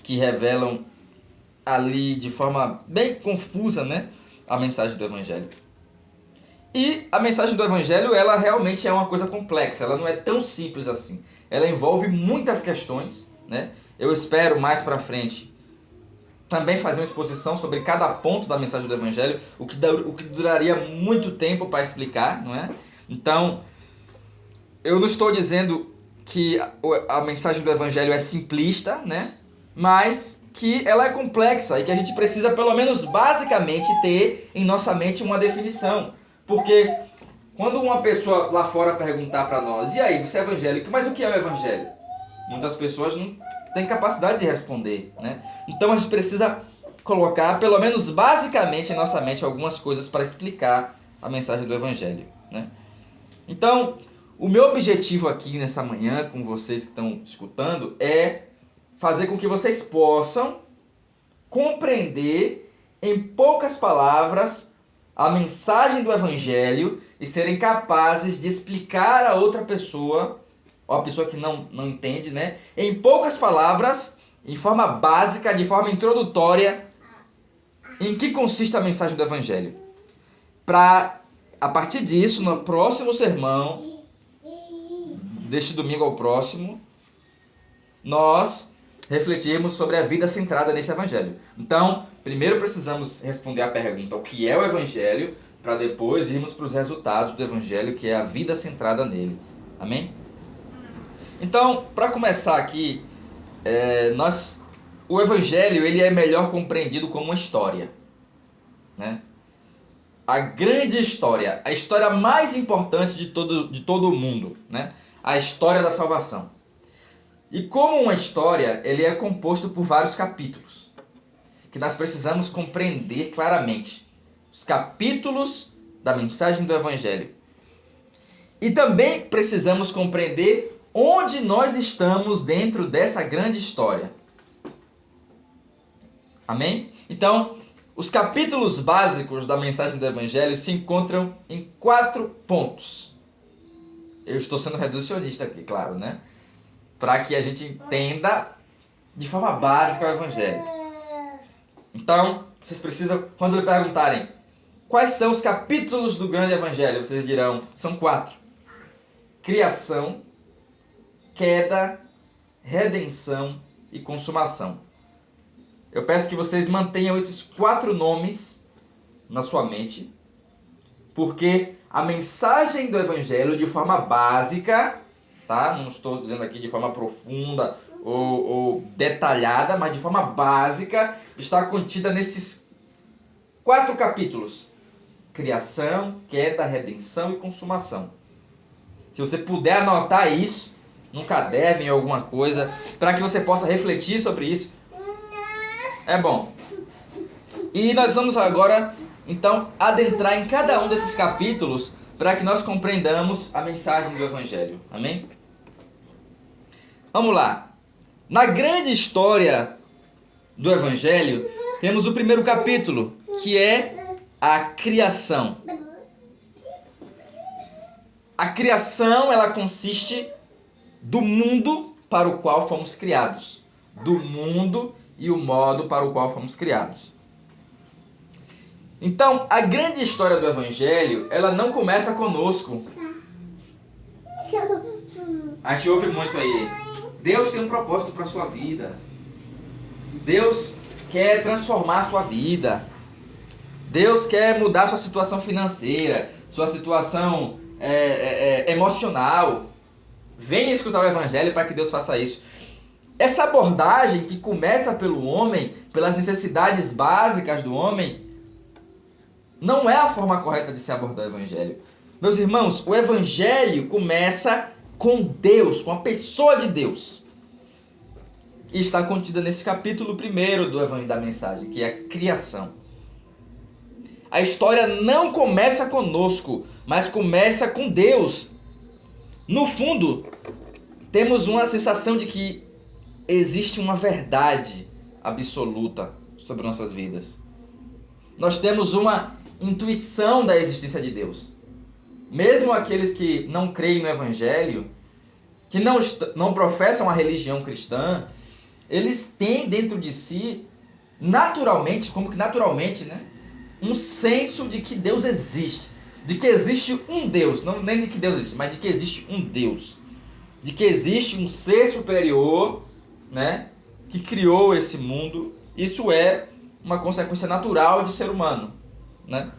Speaker 1: que revelam ali de forma bem confusa, né, a mensagem do Evangelho. E a mensagem do Evangelho, ela realmente é uma coisa complexa, ela não é tão simples assim. Ela envolve muitas questões, né? Eu espero mais para frente também fazer uma exposição sobre cada ponto da mensagem do Evangelho, o que duraria muito tempo para explicar, não é? Então, eu não estou dizendo que a mensagem do Evangelho é simplista, né? Mas que ela é complexa e que a gente precisa, pelo menos basicamente, ter em nossa mente uma definição. Porque quando uma pessoa lá fora perguntar para nós, e aí, você é evangélico, mas o que é o Evangelho? Muitas pessoas não têm capacidade de responder, né? Então a gente precisa colocar, pelo menos basicamente, em nossa mente algumas coisas para explicar a mensagem do Evangelho, né? Então, o meu objetivo aqui nessa manhã, com vocês que estão escutando, é fazer com que vocês possam compreender, em poucas palavras, a mensagem do Evangelho e serem capazes de explicar a outra pessoa, ou a pessoa que não entende, né? Em poucas palavras, em forma básica, de forma introdutória, em que consiste a mensagem do Evangelho. Para, a partir disso, no próximo sermão, deste domingo ao próximo, nós refletirmos sobre a vida centrada nesse Evangelho. Então, primeiro precisamos responder a pergunta: o que é o Evangelho? Para depois irmos para os resultados do Evangelho, que é a vida centrada nele. Amém? Então, para começar aqui, o Evangelho ele é melhor compreendido como uma história, né? A grande história, a história mais importante de todo o mundo, né? A história da salvação. E como uma história, ele é composto por vários capítulos, que nós precisamos compreender claramente. Os capítulos da mensagem do Evangelho. E também precisamos compreender onde nós estamos dentro dessa grande história. Amém? Então, os capítulos básicos da mensagem do Evangelho se encontram em 4 pontos. Eu estou sendo reducionista aqui, claro, né? Para que a gente entenda de forma básica o Evangelho. Então, vocês precisam, quando lhe perguntarem quais são os capítulos do grande Evangelho, vocês dirão, são 4. Criação, queda, redenção e consumação. Eu peço que vocês mantenham esses 4 nomes na sua mente, porque a mensagem do Evangelho, de forma básica, tá? Não estou dizendo aqui de forma profunda ou detalhada, mas de forma básica, está contida nesses 4 capítulos: criação, queda, redenção e consumação. Se você puder anotar isso num caderno, em alguma coisa, para que você possa refletir sobre isso, é bom. E nós vamos agora, então, adentrar em cada um desses capítulos para que nós compreendamos a mensagem do Evangelho. Amém? Vamos lá. Na grande história do Evangelho, temos o primeiro capítulo, que é a criação. A criação, ela consiste do mundo para o qual fomos criados. Do mundo e o modo para o qual fomos criados. Então, a grande história do Evangelho, ela não começa conosco. A gente ouve muito aí: Deus tem um propósito para a sua vida. Deus quer transformar a sua vida. Deus quer mudar sua situação financeira, sua situação emocional. Venha escutar o Evangelho para que Deus faça isso. Essa abordagem que começa pelo homem, pelas necessidades básicas do homem, não é a forma correta de se abordar o Evangelho. Meus irmãos, o Evangelho começa com Deus, com a pessoa de Deus. E está contida nesse capítulo 1 do Evangelho da Mensagem, que é a criação. A história não começa conosco, mas começa com Deus. No fundo, temos uma sensação de que existe uma verdade absoluta sobre nossas vidas. Nós temos uma intuição da existência de Deus. Mesmo aqueles que não creem no Evangelho, que não professam a religião cristã, eles têm dentro de si, naturalmente, né, um senso de que Deus existe. De que existe um Deus. Não nem de que Deus existe, mas de que existe um Deus. De que existe um ser superior, né, que criou esse mundo. Isso é uma consequência natural de ser humano, né?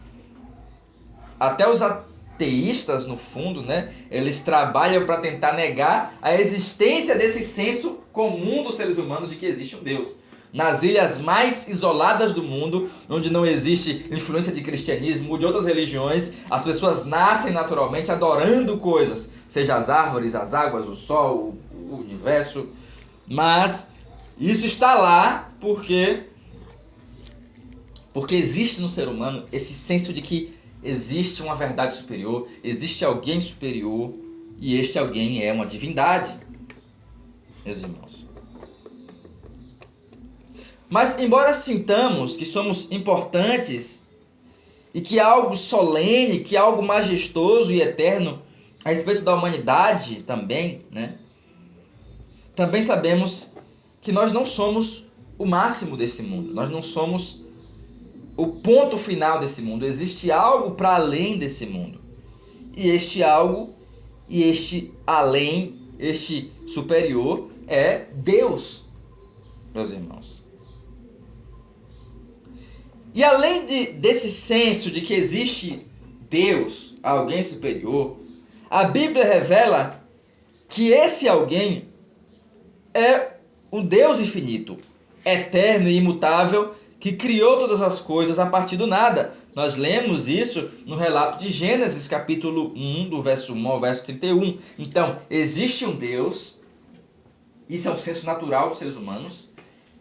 Speaker 1: Até os ateístas, no fundo, né, eles trabalham para tentar negar a existência desse senso comum dos seres humanos de que existe um Deus. Nas ilhas mais isoladas do mundo, onde não existe influência de cristianismo ou de outras religiões, as pessoas nascem naturalmente adorando coisas, seja as árvores, as águas, o sol, o universo. Mas isso está lá porque existe no ser humano esse senso de que existe uma verdade superior, existe alguém superior, e este alguém é uma divindade, meus irmãos. Mas embora sintamos que somos importantes e que há algo solene, que há algo majestoso e eterno a respeito da humanidade também, né? Também sabemos que nós não somos o máximo desse mundo, nós não somos o ponto final desse mundo. Existe algo para além desse mundo. E este algo, e este além, este superior é Deus, meus irmãos. E além desse senso de que existe Deus, alguém superior, a Bíblia revela que esse alguém é um Deus infinito, eterno e imutável, que criou todas as coisas a partir do nada. Nós lemos isso no relato de Gênesis, capítulo 1, do verso 1 ao verso 31. Então, existe um Deus, isso é um senso natural dos seres humanos,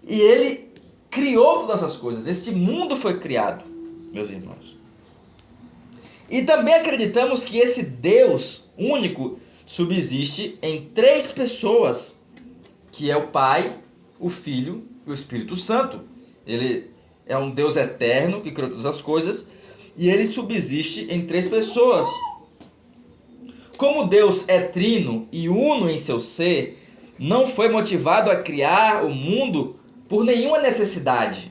Speaker 1: e ele criou todas as coisas. Esse mundo foi criado, meus irmãos. E também acreditamos que esse Deus único subsiste em 3 pessoas, que é o Pai, o Filho e o Espírito Santo. Ele é um Deus eterno que criou todas as coisas e ele subsiste em 3 pessoas. Como Deus é trino e uno em seu ser, não foi motivado a criar o mundo por nenhuma necessidade,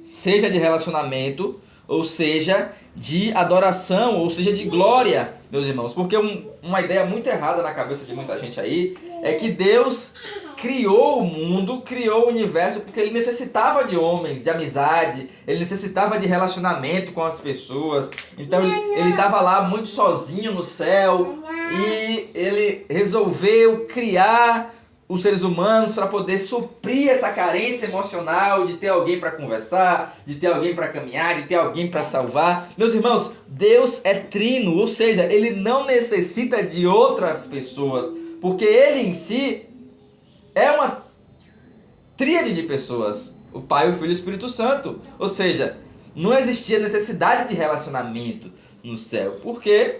Speaker 1: seja de relacionamento, ou seja de adoração, ou seja de glória, meus irmãos. Porque uma ideia muito errada na cabeça de muita gente aí é que Deus criou o mundo, criou o universo porque ele necessitava de homens, de amizade, ele necessitava de relacionamento com as pessoas. Então ele estava lá muito sozinho no céu e ele resolveu criar os seres humanos para poder suprir essa carência emocional de ter alguém para conversar, de ter alguém para caminhar, de ter alguém para salvar. Meus irmãos, Deus é trino, ou seja, ele não necessita de outras pessoas, porque ele em si é uma tríade de pessoas, o Pai, o Filho e o Espírito Santo. Ou seja, não existia necessidade de relacionamento no céu, porque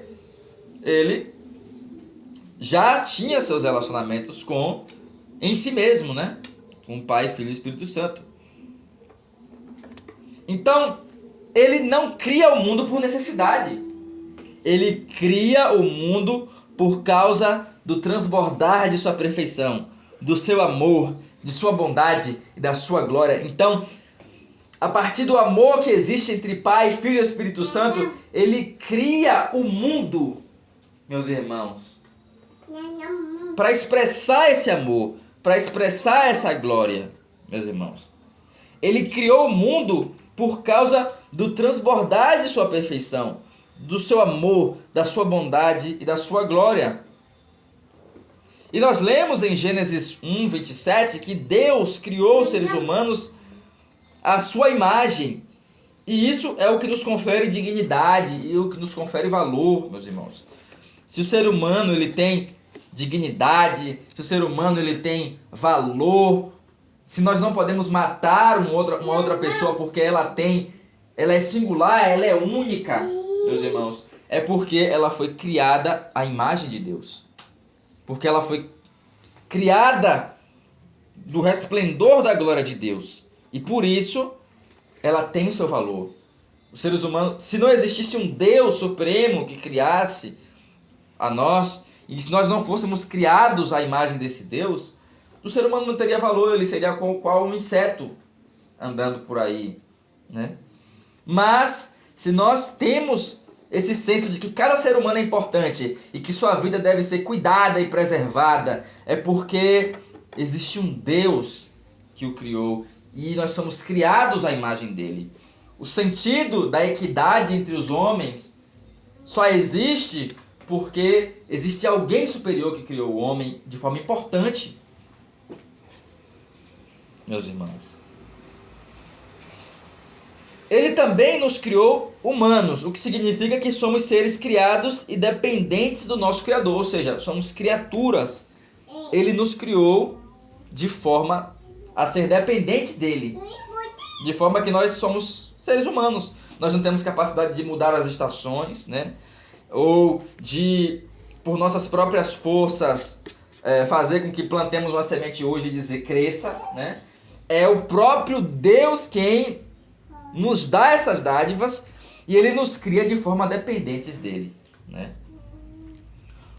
Speaker 1: ele já tinha seus relacionamentos em si mesmo, né? Com o Pai, Filho e Espírito Santo. Então, ele não cria o mundo por necessidade. Ele cria o mundo por causa do transbordar de sua perfeição, do seu amor, de sua bondade e da sua glória. Então, a partir do amor que existe entre Pai, Filho e Espírito Santo, ele cria o mundo, meus irmãos, para expressar esse amor, para expressar essa glória, meus irmãos. Ele criou o mundo por causa do transbordar de sua perfeição, do seu amor, da sua bondade e da sua glória. E nós lemos em Gênesis 1, 27, que Deus criou os seres humanos à sua imagem. E isso é o que nos confere dignidade e o que nos confere valor, meus irmãos. Se o ser humano ele tem dignidade, se o ser humano ele tem valor, se nós não podemos matar uma outra pessoa porque ela é singular, ela é única, meus irmãos, é porque ela foi criada à imagem de Deus. Porque ela foi criada do resplendor da glória de Deus. E por isso ela tem o seu valor. Os seres humanos, se não existisse um Deus supremo que criasse a nós, e se nós não fôssemos criados à imagem desse Deus, o ser humano não teria valor, ele seria qual um inseto andando por aí, né? Mas, se nós temos esse senso de que cada ser humano é importante e que sua vida deve ser cuidada e preservada, é porque existe um Deus que o criou e nós somos criados à imagem dele. O sentido da equidade entre os homens só existe porque existe alguém superior que criou o homem de forma importante, meus irmãos. Ele também nos criou humanos, o que significa que somos seres criados e dependentes do nosso Criador, ou seja, somos criaturas. Ele nos criou de forma a ser dependentes dele, de forma que nós somos seres humanos. Nós não temos capacidade de mudar as estações, né? Ou de, por nossas próprias forças, fazer com que plantemos uma semente hoje e dizer cresça, né? É o próprio Deus quem nos dá essas dádivas e ele nos cria de forma dependentes dele, né?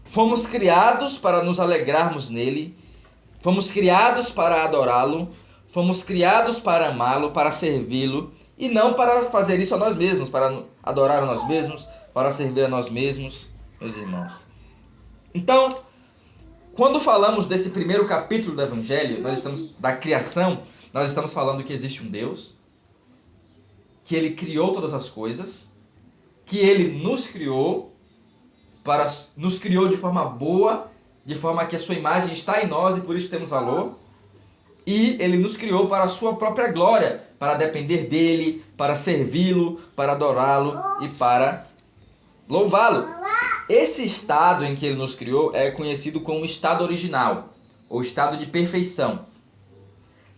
Speaker 1: Fomos criados para nos alegrarmos nele, fomos criados para adorá-lo, fomos criados para amá-lo, para servi-lo e não para fazer isso a nós mesmos, para adorar a nós mesmos, para servir a nós mesmos, meus irmãos. Então, quando falamos desse primeiro capítulo do Evangelho, da criação, nós estamos falando que existe um Deus, que ele criou todas as coisas, que ele nos criou de forma boa, de forma que a sua imagem está em nós e por isso temos valor. E ele nos criou para a sua própria glória, para depender dele, para servi-lo, para adorá-lo e para louvá-lo. Esse estado em que ele nos criou é conhecido como estado original, ou estado de perfeição.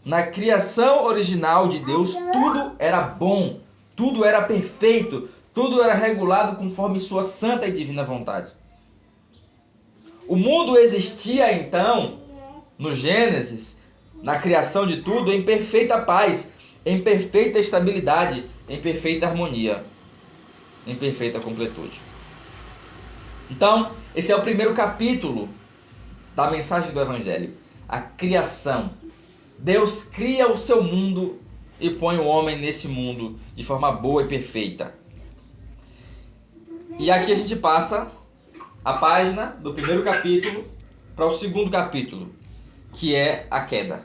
Speaker 1: Na criação original de Deus, tudo era bom, tudo era perfeito, tudo era regulado conforme sua santa e divina vontade. O mundo existia então, no Gênesis, na criação de tudo, em perfeita paz, em perfeita estabilidade, em perfeita harmonia, em perfeita completude. Então, esse é o primeiro capítulo da mensagem do Evangelho, a criação. Deus cria o seu mundo e põe o homem nesse mundo de forma boa e perfeita. E aqui a gente passa a página do primeiro capítulo para o segundo capítulo, que é a queda.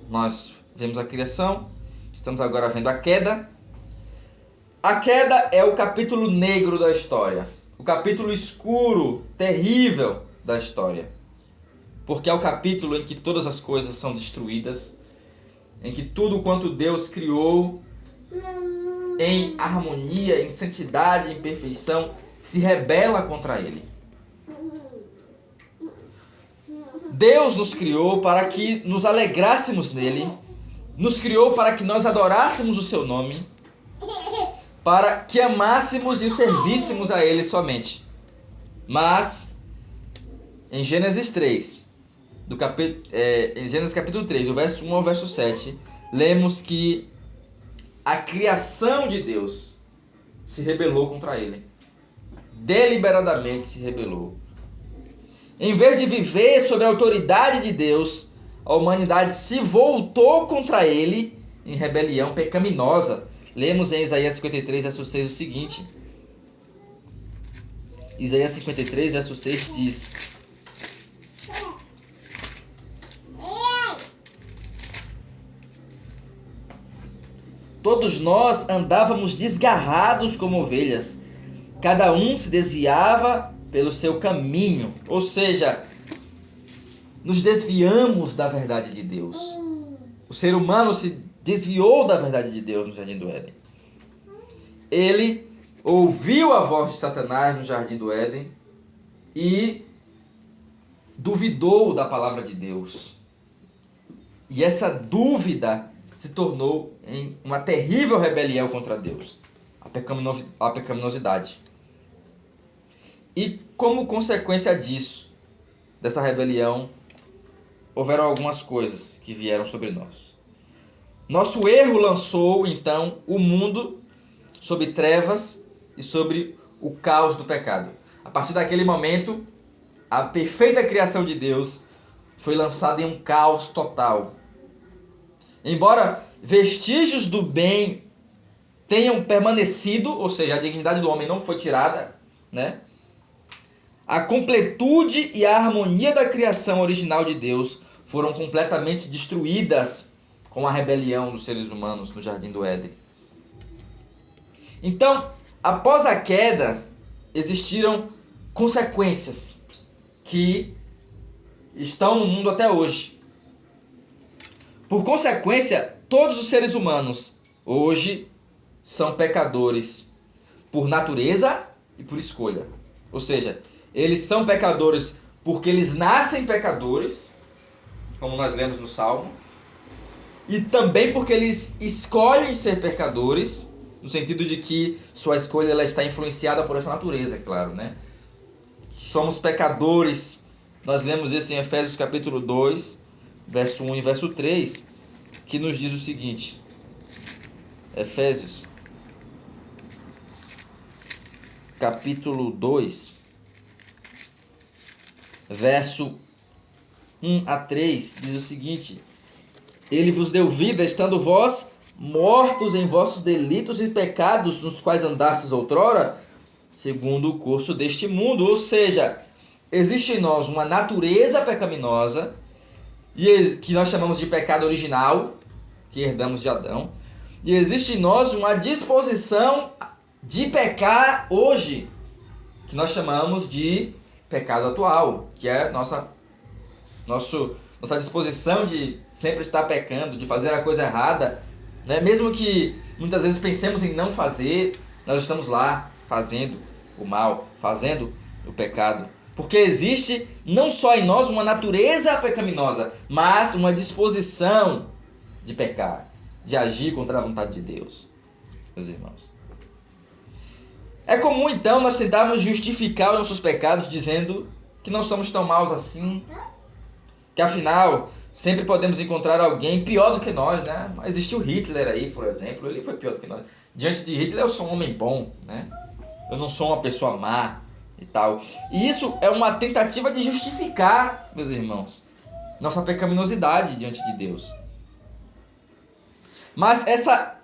Speaker 1: Nós vemos a criação, estamos agora vendo a queda. A queda é o capítulo negro da história, o capítulo escuro, terrível da história. Porque é o capítulo em que todas as coisas são destruídas, em que tudo quanto Deus criou em harmonia, em santidade, em perfeição, se rebela contra ele. Deus nos criou para que nos alegrássemos nele, nos criou para que nós adorássemos o seu nome, para que amássemos e o servíssemos a ele somente. Mas, em Gênesis 3, em Gênesis capítulo 3, do verso 1 ao verso 7, lemos que a criação de Deus se rebelou contra ele. Deliberadamente se rebelou. Em vez de viver sob a autoridade de Deus, a humanidade se voltou contra ele em rebelião pecaminosa. Lemos em Isaías 53, verso 6 o seguinte. Isaías 53, verso 6 diz: todos nós andávamos desgarrados como ovelhas, cada um se desviava pelo seu caminho, ou seja, nos desviamos da verdade de Deus. O ser humano se desviou da verdade de Deus no Jardim do Éden. ele ouviu a voz de Satanás no jardim do Éden e duvidou da palavra de Deus. E essa dúvida se tornou em uma terrível rebelião contra Deus, a pecaminosidade. E como consequência disso, dessa rebelião, houveram algumas coisas que vieram sobre nós. Nosso erro lançou, então, o mundo sobre trevas e sobre o caos do pecado. A partir daquele momento, a perfeita criação de Deus foi lançada em um caos total. Embora vestígios do bem tenham permanecido, ou seja, a dignidade do homem não foi tirada, né? A completude e a harmonia da criação original de Deus foram completamente destruídas com a rebelião dos seres humanos no Jardim do Éden. Então, após a queda, existiram consequências que estão no mundo até hoje. Por consequência, todos os seres humanos hoje são pecadores por natureza e por escolha. Ou seja, eles são pecadores porque eles nascem pecadores, como nós lemos no Salmo, e também porque eles escolhem ser pecadores, no sentido de que sua escolha ela está influenciada por essa natureza, é claro, né? Somos pecadores. Nós lemos isso em Efésios capítulo 2, verso 1 e verso 3, que nos diz o seguinte. Efésios capítulo 2, verso 1 a 3, diz o seguinte: Ele vos deu vida, estando vós mortos em vossos delitos e pecados, nos quais andastes outrora, segundo o curso deste mundo. Ou seja, existe em nós uma natureza pecaminosa, que nós chamamos de pecado original, que herdamos de Adão, e existe em nós uma disposição de pecar hoje, que nós chamamos de pecado atual, que é nossa disposição de sempre estar pecando, de fazer a coisa errada, né? Mesmo que muitas vezes pensemos em não fazer, nós estamos lá fazendo o mal, fazendo o pecado. Porque existe não só em nós uma natureza pecaminosa, mas uma disposição de pecar, de agir contra a vontade de Deus, meus irmãos. É comum então nós tentarmos justificar os nossos pecados dizendo que não somos tão maus assim, que afinal sempre podemos encontrar alguém pior do que nós, né? Existiu Hitler aí, por exemplo, ele foi pior do que nós. Diante de Hitler eu sou um homem bom, né? Eu não sou uma pessoa má e tal. E isso é uma tentativa de justificar, meus irmãos, nossa pecaminosidade diante de Deus. Mas essa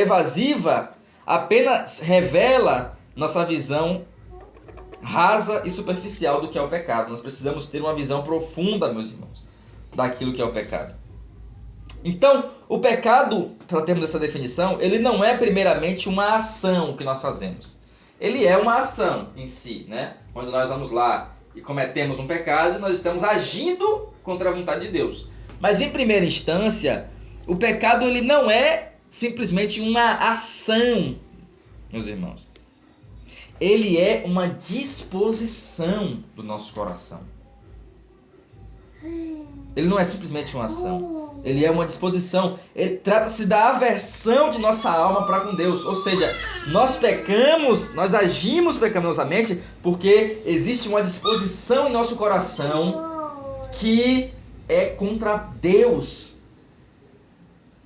Speaker 1: evasiva apenas revela nossa visão rasa e superficial do que é o pecado. Nós precisamos ter uma visão profunda, meus irmãos, daquilo que é o pecado. Então, o pecado, para termos essa definição, ele não é primeiramente uma ação que nós fazemos. Ele é uma ação em si, né? Quando nós vamos lá e cometemos um pecado, nós estamos agindo contra a vontade de Deus. Mas em primeira instância, o pecado ele não é simplesmente uma ação, meus irmãos. Ele é uma disposição do nosso coração. Ele não é simplesmente uma ação. Ele é uma disposição. Trata-se da aversão de nossa alma para com Deus. Ou seja, nós pecamos, nós agimos pecaminosamente porque existe uma disposição em nosso coração que é contra Deus.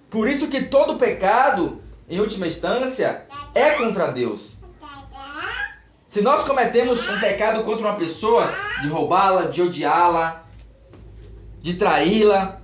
Speaker 1: Por isso que todo pecado, em última instância, é contra Deus. Se nós cometemos um pecado contra uma pessoa, de roubá-la, de odiá-la, de traí-la,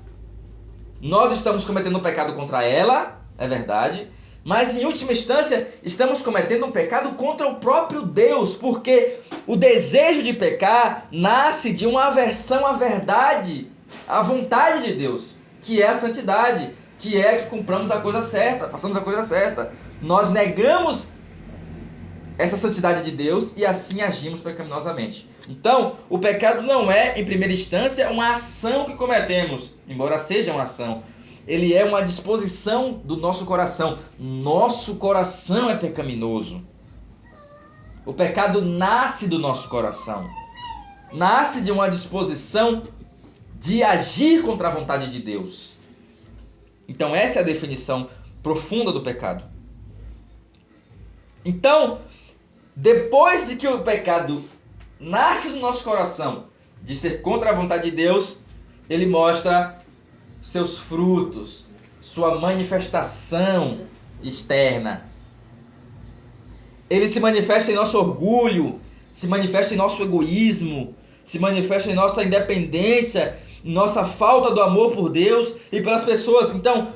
Speaker 1: nós estamos cometendo um pecado contra ela, é verdade, mas em última instância estamos cometendo um pecado contra o próprio Deus, porque o desejo de pecar nasce de uma aversão à verdade, à vontade de Deus, que é a santidade, que é que cumpramos a coisa certa, façamos a coisa certa. Nós negamos essa santidade de Deus e assim agimos pecaminosamente. Então, o pecado não é, em primeira instância, uma ação que cometemos, embora seja uma ação. ele é uma disposição do nosso coração. Nosso coração é pecaminoso. O pecado nasce do nosso coração. Nasce de uma disposição de agir contra a vontade de Deus. Então essa é a definição profunda do pecado. Então, depois de que o pecado nasce do nosso coração de ser contra a vontade de Deus, ele mostra seus frutos, sua manifestação externa. Ele se manifesta em nosso orgulho, se manifesta em nosso egoísmo, se manifesta em nossa independência, em nossa falta do amor por Deus e pelas pessoas. Então,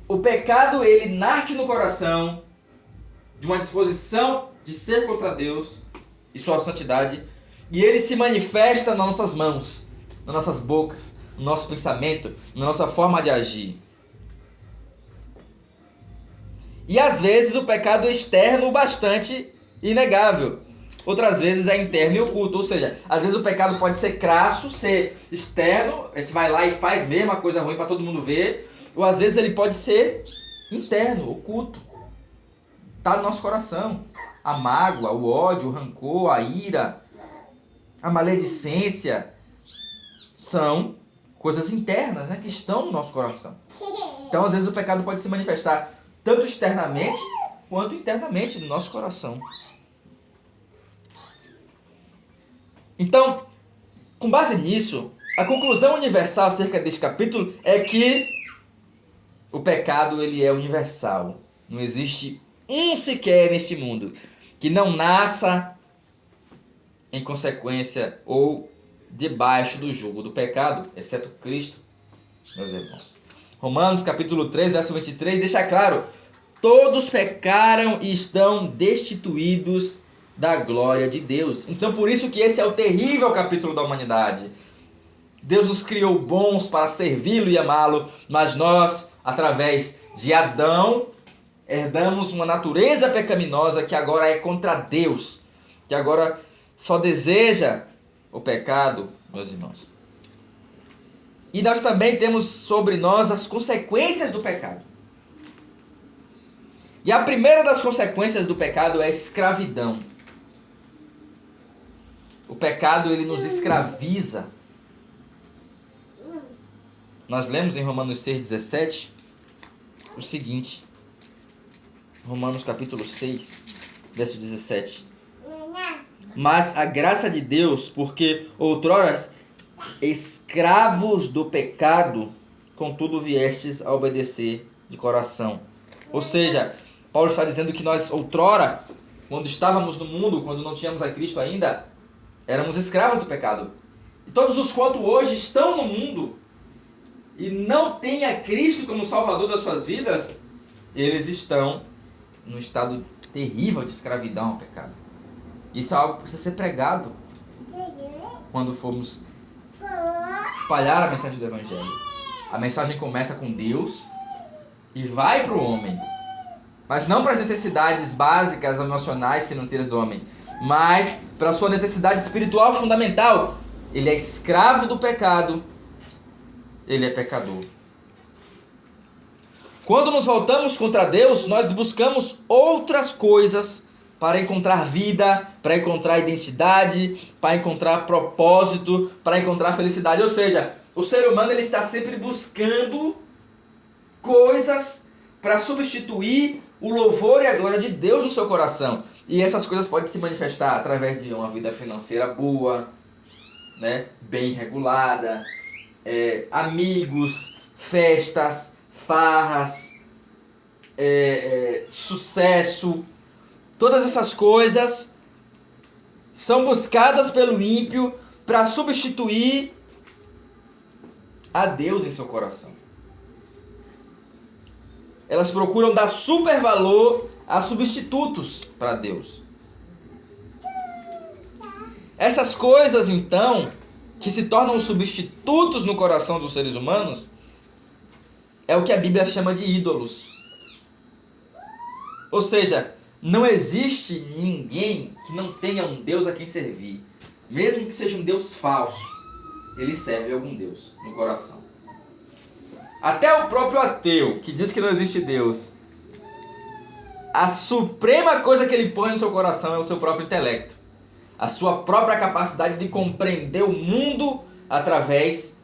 Speaker 1: o pecado, ele nasce no coração de uma disposição de ser contra Deus e sua santidade, e ele se manifesta nas nossas mãos, nas nossas bocas, no nosso pensamento, na nossa forma de agir. E às vezes o pecado é externo bastante inegável. Outras vezes é interno e oculto. Ou seja, às vezes o pecado pode ser crasso, ser externo, a gente vai lá e faz mesmo a coisa ruim para todo mundo ver. Ou às vezes ele pode ser interno, oculto. Está no nosso coração. A mágoa, o ódio, o rancor, a ira, a maledicência são coisas internas, né, que estão no nosso coração. Então às vezes o pecado pode se manifestar tanto externamente quanto internamente no nosso coração. Então, com base nisso, a conclusão universal acerca deste capítulo é que o pecado ele é universal. Não existe um sequer neste mundo que não nasça em consequência ou debaixo do jugo do pecado, exceto Cristo, meus irmãos. Romanos capítulo 3, verso 23, deixa claro: todos pecaram e estão destituídos da glória de Deus. Então por isso que esse é o terrível capítulo da humanidade. Deus nos criou bons para servi-lo e amá-lo, mas nós, através de Adão, herdamos uma natureza pecaminosa que agora é contra Deus, que agora só deseja o pecado, meus irmãos. E nós também temos sobre nós as consequências do pecado. E a primeira das consequências do pecado é a escravidão. O pecado, ele nos escraviza. Nós lemos em Romanos 6,17 o seguinte. Romanos capítulo 6, verso 17. Mas a graça de Deus, porque outrora escravos do pecado, contudo viestes a obedecer de coração. Ou seja, Paulo está dizendo que nós outrora, quando estávamos no mundo, quando não tínhamos a Cristo ainda, éramos escravos do pecado. E todos os quantos hoje estão no mundo e não têm a Cristo como Salvador das suas vidas, eles estão num estado terrível de escravidão ao pecado. Isso é algo que precisa ser pregado quando formos espalhar a mensagem do Evangelho. A mensagem começa com Deus e vai para o homem, mas não para as necessidades básicas emocionais financeiras do homem, mas para a sua necessidade espiritual fundamental. Ele é escravo do pecado, ele é pecador. Quando nos voltamos contra Deus, nós buscamos outras coisas para encontrar vida, para encontrar identidade, para encontrar propósito, para encontrar felicidade. Ou seja, o ser humano ele está sempre buscando coisas para substituir o louvor e a glória de Deus no seu coração. E essas coisas podem se manifestar através de uma vida financeira boa, né, bem regulada, amigos, festas, farras, sucesso. Todas essas coisas são buscadas pelo ímpio para substituir a Deus em seu coração. Elas procuram dar supervalor a substitutos para Deus. Essas coisas, então, que se tornam substitutos no coração dos seres humanos, é o que a Bíblia chama de ídolos. Ou seja, não existe ninguém que não tenha um Deus a quem servir. Mesmo que seja um Deus falso, ele serve a algum Deus no coração. Até o próprio ateu, que diz que não existe Deus, a suprema coisa que ele põe no seu coração é o seu próprio intelecto. A sua própria capacidade de compreender o mundo através...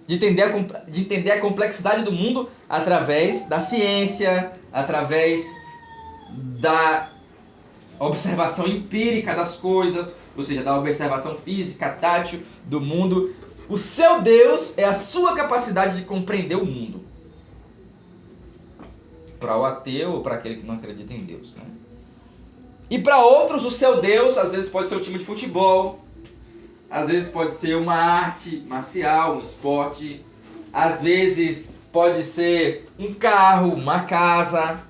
Speaker 1: de entender a complexidade do mundo através da ciência, através da observação empírica das coisas, ou seja, da observação física, tátil do mundo. O seu Deus é a sua capacidade de compreender o mundo. Para o ateu ou para aquele que não acredita em Deus, né? E para outros, o seu Deus às vezes pode ser um time de futebol, às vezes pode ser uma arte marcial, um esporte, às vezes pode ser um carro, uma casa,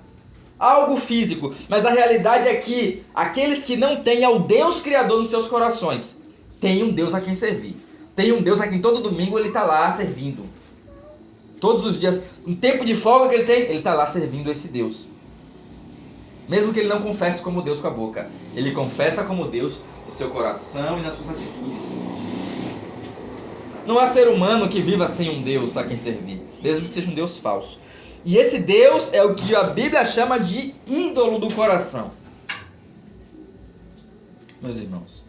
Speaker 1: algo físico. Mas a realidade é que aqueles que não têm ao Deus Criador nos seus corações, têm um Deus a quem servir. Tem um Deus a quem todo domingo ele está lá servindo. Todos os dias, um tempo de folga que ele tem, ele está lá servindo esse Deus. Mesmo que ele não confesse como Deus com a boca, ele confessa como Deus no seu coração e nas suas atitudes. Não há ser humano que viva sem um Deus a quem servir, mesmo que seja um Deus falso. E esse Deus é o que a Bíblia chama de ídolo do coração. Meus irmãos.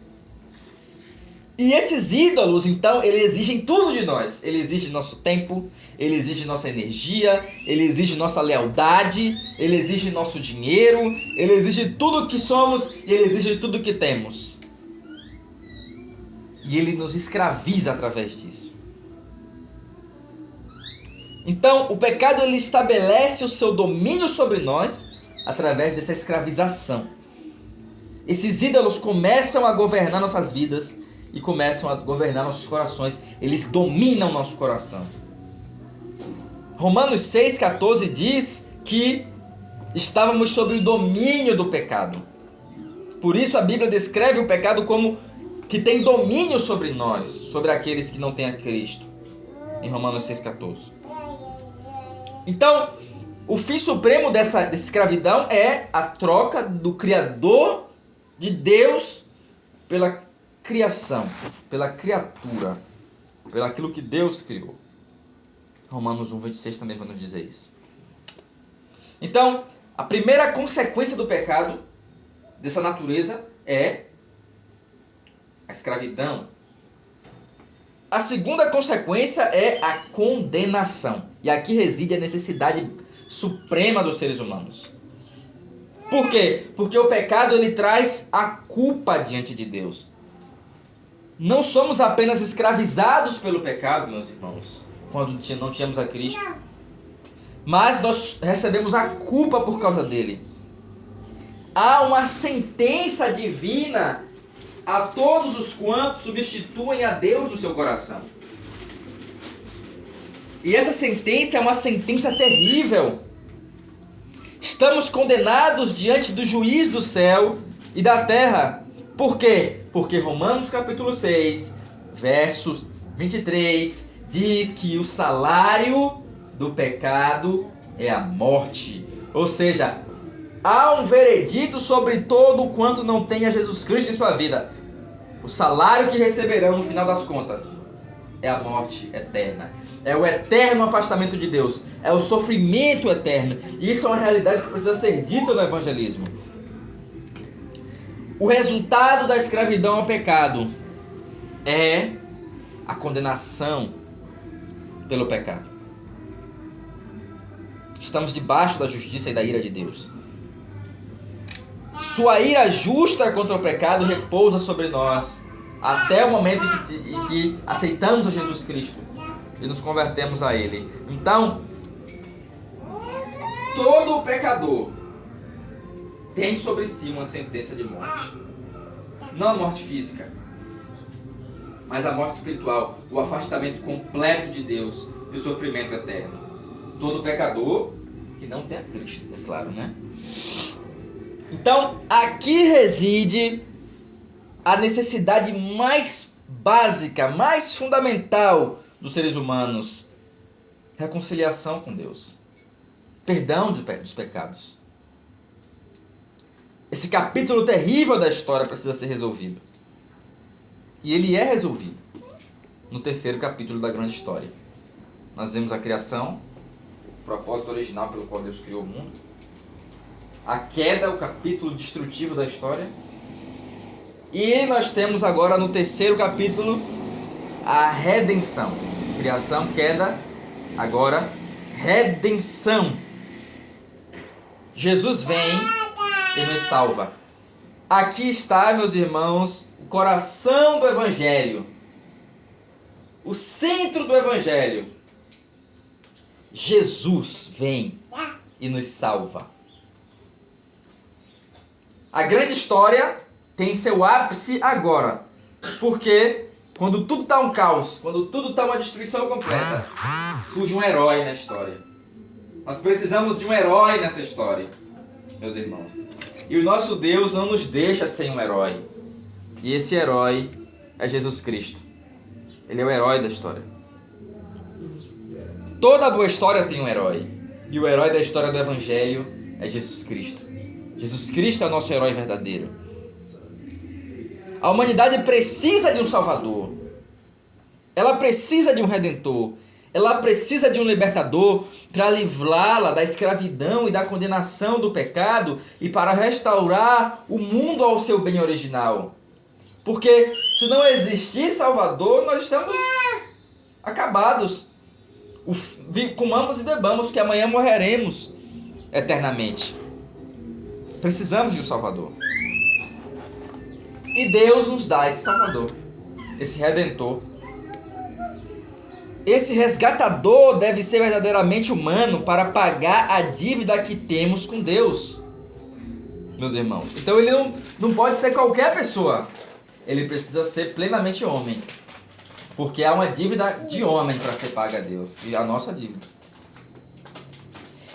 Speaker 1: E esses ídolos, então, eles exigem tudo de nós. Ele exige nosso tempo, ele exige nossa energia, ele exige nossa lealdade, ele exige nosso dinheiro, ele exige tudo que somos e ele exige tudo que temos. E ele nos escraviza através disso. Então, o pecado ele estabelece o seu domínio sobre nós através dessa escravização. Esses ídolos começam a governar nossas vidas e começam a governar nossos corações. Eles dominam nosso coração. Romanos 6,14 diz que estávamos sob o domínio do pecado. Por isso a Bíblia descreve o pecado como que tem domínio sobre nós, sobre aqueles que não têm a Cristo. Em Romanos 6,14. Então, o fim supremo dessa escravidão é a troca do Criador de Deus pela criação, pela criatura, pelo aquilo que Deus criou. Romanos 1,26 também vai nos dizer isso. Então, a primeira consequência do pecado, dessa natureza, é a escravidão. A segunda consequência é a condenação. E aqui reside a necessidade suprema dos seres humanos. Por quê? Porque o pecado ele traz a culpa diante de Deus. Não somos apenas escravizados pelo pecado, meus irmãos, quando não tínhamos a Cristo, mas nós recebemos a culpa por causa dele. Há uma sentença divina a todos os quantos substituem a Deus no seu coração. E essa sentença é uma sentença terrível. Estamos condenados diante do juiz do céu e da terra. Por quê? Porque Romanos capítulo 6, versos 23, diz que o salário do pecado é a morte. Ou seja, há um veredito sobre todo quanto não tenha Jesus Cristo em sua vida. O salário que receberão no final das contas é a morte eterna. É o eterno afastamento de Deus. É o sofrimento eterno. E isso é uma realidade que precisa ser dita no evangelismo. O resultado da escravidão ao pecado é a condenação pelo pecado. Estamos debaixo da justiça e da ira de Deus. Sua ira justa contra o pecado repousa sobre nós até o momento em que aceitamos a Jesus Cristo e nos convertemos a Ele. Então, todo pecador tem sobre si uma sentença de morte. Não a morte física, mas a morte espiritual, o afastamento completo de Deus e o sofrimento eterno. Todo pecador que não tem a Cristo, é claro, né? Então, aqui reside a necessidade mais básica, mais fundamental dos seres humanos: reconciliação com Deus, perdão dos pecados. Esse capítulo terrível da história precisa ser resolvido. E ele é resolvido no terceiro capítulo da grande história. Nós vemos a criação, propósito original pelo qual Deus criou o mundo. A queda, o capítulo destrutivo da história. E nós temos agora no terceiro capítulo a redenção. Criação, queda, agora redenção. Jesus vem e nos salva. Aqui está, meus irmãos, o coração do Evangelho. O centro do Evangelho. Jesus vem e nos salva. A grande história tem seu ápice agora. Porque quando tudo está um caos, quando tudo está uma destruição completa, surge um herói na história. Nós precisamos de um herói nessa história, meus irmãos. E o nosso Deus não nos deixa sem um herói. E esse herói é Jesus Cristo. Ele é o herói da história. Toda boa história tem um herói. E o herói da história do Evangelho é Jesus Cristo. Jesus Cristo é o nosso herói verdadeiro. A humanidade precisa de um Salvador. Ela precisa de um Redentor. Ela precisa de um libertador para livrá-la da escravidão e da condenação do pecado e para restaurar o mundo ao seu bem original. Porque se não existir Salvador, nós estamos acabados. Comamos e bebamos, que amanhã morreremos eternamente. Precisamos de um Salvador. E Deus nos dá esse Salvador, esse Redentor. Esse resgatador deve ser verdadeiramente humano para pagar a dívida que temos com Deus, meus irmãos. Então ele não pode ser qualquer pessoa. Ele precisa ser plenamente homem. Porque há uma dívida de homem para ser paga a Deus. E a nossa dívida.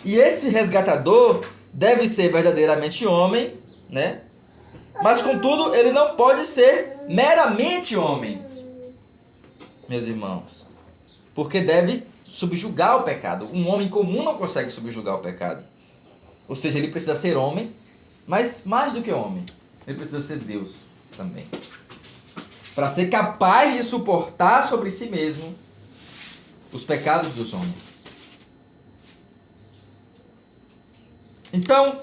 Speaker 1: E esse resgatador deve ser verdadeiramente homem, né? Mas contudo, ele não pode ser meramente homem, meus irmãos. Porque deve subjugar o pecado. Um homem comum não consegue subjugar o pecado. Ou seja, ele precisa ser homem, mas mais do que homem, ele precisa ser Deus também. Para ser capaz de suportar sobre si mesmo os pecados dos homens. Então,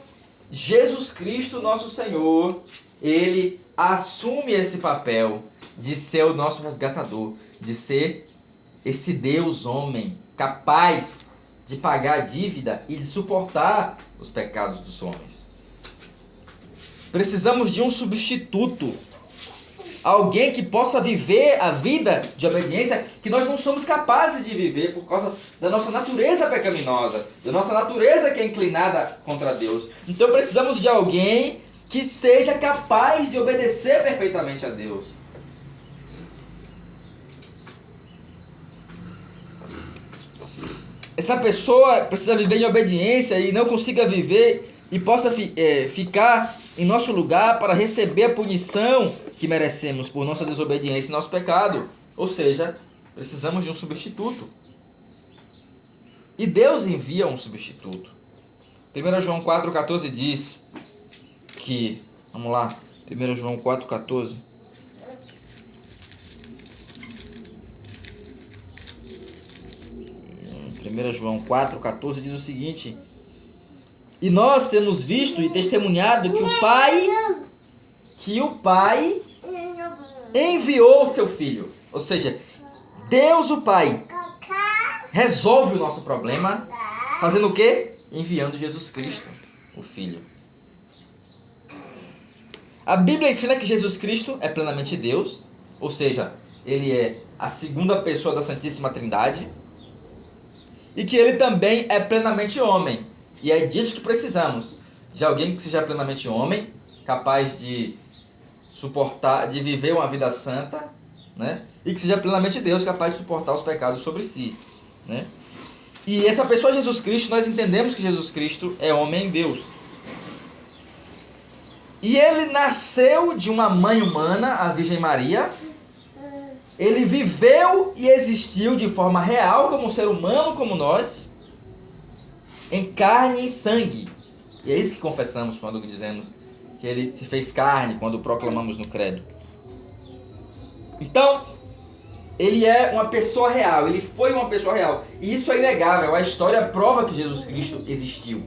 Speaker 1: Jesus Cristo, nosso Senhor, ele assume esse papel de ser o nosso resgatador, de ser esse Deus homem capaz de pagar a dívida e de suportar os pecados dos homens. Precisamos de um substituto. Alguém que possa viver a vida de obediência que nós não somos capazes de viver por causa da nossa natureza pecaminosa, da nossa natureza que é inclinada contra Deus. Então precisamos de alguém que seja capaz de obedecer perfeitamente a Deus. Essa pessoa precisa viver em obediência e não consiga viver e possa ficar em nosso lugar para receber a punição que merecemos por nossa desobediência e nosso pecado. Ou seja, precisamos de um substituto. E Deus envia um substituto. 1 João 4,14 diz que... Vamos lá. 1 João 4,14. João 4,14 diz o seguinte: e nós temos visto e testemunhado que o Pai enviou o seu Filho. Ou seja, Deus o Pai resolve o nosso problema fazendo o quê? Enviando Jesus Cristo, o Filho. A Bíblia ensina que Jesus Cristo é plenamente Deus, ou seja, ele é a segunda pessoa da Santíssima Trindade, e que ele também é plenamente homem. E é disso que precisamos, de alguém que seja plenamente homem, capaz de suportar, de viver uma vida santa, né? E que seja plenamente Deus, capaz de suportar os pecados sobre si, né? E essa pessoa, Jesus Cristo, nós entendemos que Jesus Cristo é homem Deus. E ele nasceu de uma mãe humana, a Virgem Maria. Ele viveu e existiu de forma real como um ser humano como nós, em carne e sangue. E é isso que confessamos quando dizemos que ele se fez carne, quando proclamamos no credo. Então, ele é uma pessoa real, ele foi uma pessoa real. E isso é inegável, a história prova que Jesus Cristo existiu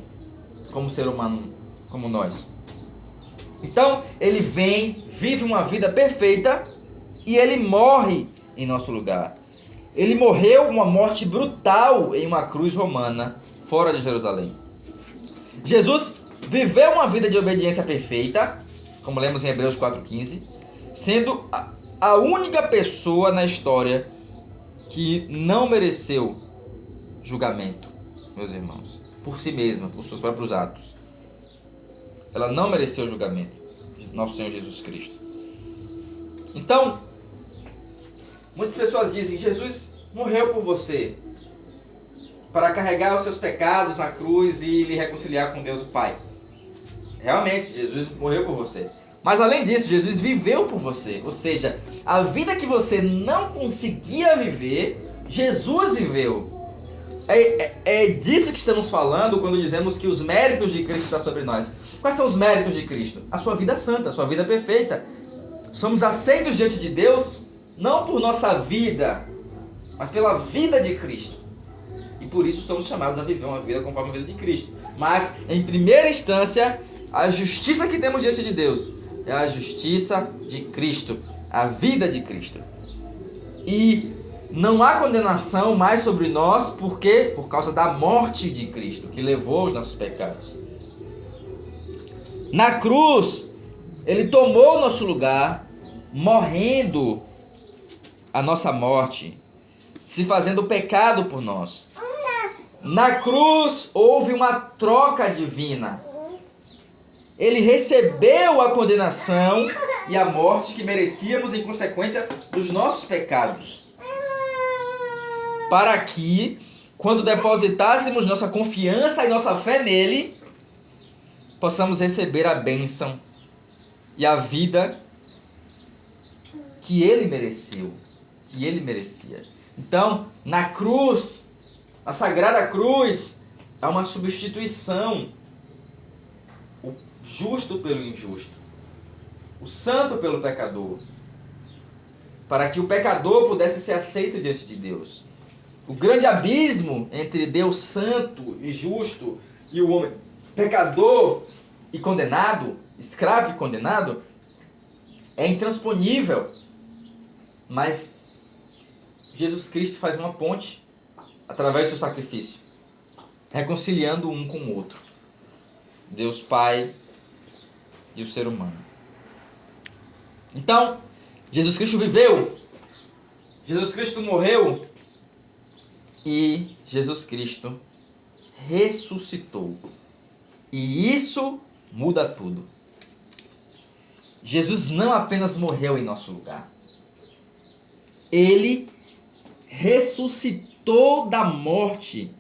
Speaker 1: como ser humano, como nós. Então, ele vem, vive uma vida perfeita e ele morre em nosso lugar. Ele morreu uma morte brutal em uma cruz romana, fora de Jerusalém. Jesus viveu uma vida de obediência perfeita, como lemos em Hebreus 4,15, sendo a única pessoa na história que não mereceu julgamento, meus irmãos, por si mesma, por seus próprios atos. Ela não mereceu o julgamento de nosso Senhor Jesus Cristo. Então, muitas pessoas dizem: Jesus morreu por você para carregar os seus pecados na cruz e lhe reconciliar com Deus o Pai. Realmente, Jesus morreu por você. Mas além disso, Jesus viveu por você. Ou seja, a vida que você não conseguia viver, Jesus viveu. É disso que estamos falando quando dizemos que os méritos de Cristo estão sobre nós. Quais são os méritos de Cristo? A sua vida santa, a sua vida perfeita. Somos aceitos diante de Deus não por nossa vida, mas pela vida de Cristo. E por isso somos chamados a viver uma vida conforme a vida de Cristo. Mas, em primeira instância, a justiça que temos diante de Deus é a justiça de Cristo, a vida de Cristo. E não há condenação mais sobre nós, por quê? Por causa da morte de Cristo, que levou os nossos pecados. Na cruz, ele tomou o nosso lugar, morrendo a nossa morte, se fazendo pecado por nós. Na cruz houve uma troca divina. Ele recebeu a condenação e a morte que merecíamos em consequência dos nossos pecados, para que, quando depositássemos nossa confiança e nossa fé nele, possamos receber a bênção e a vida que ele mereceu, que ele merecia. Então, na cruz, a Sagrada Cruz é uma substituição. O justo pelo injusto, o santo pelo pecador, para que o pecador pudesse ser aceito diante de Deus. O grande abismo entre Deus santo e justo e o homem pecador e condenado, escravo e condenado, é intransponível. Mas Jesus Cristo faz uma ponte através do seu sacrifício, reconciliando um com o outro. Deus Pai e o ser humano. Então, Jesus Cristo viveu, Jesus Cristo morreu e Jesus Cristo ressuscitou. E isso muda tudo. Jesus não apenas morreu em nosso lugar, ele ressuscitou da morte,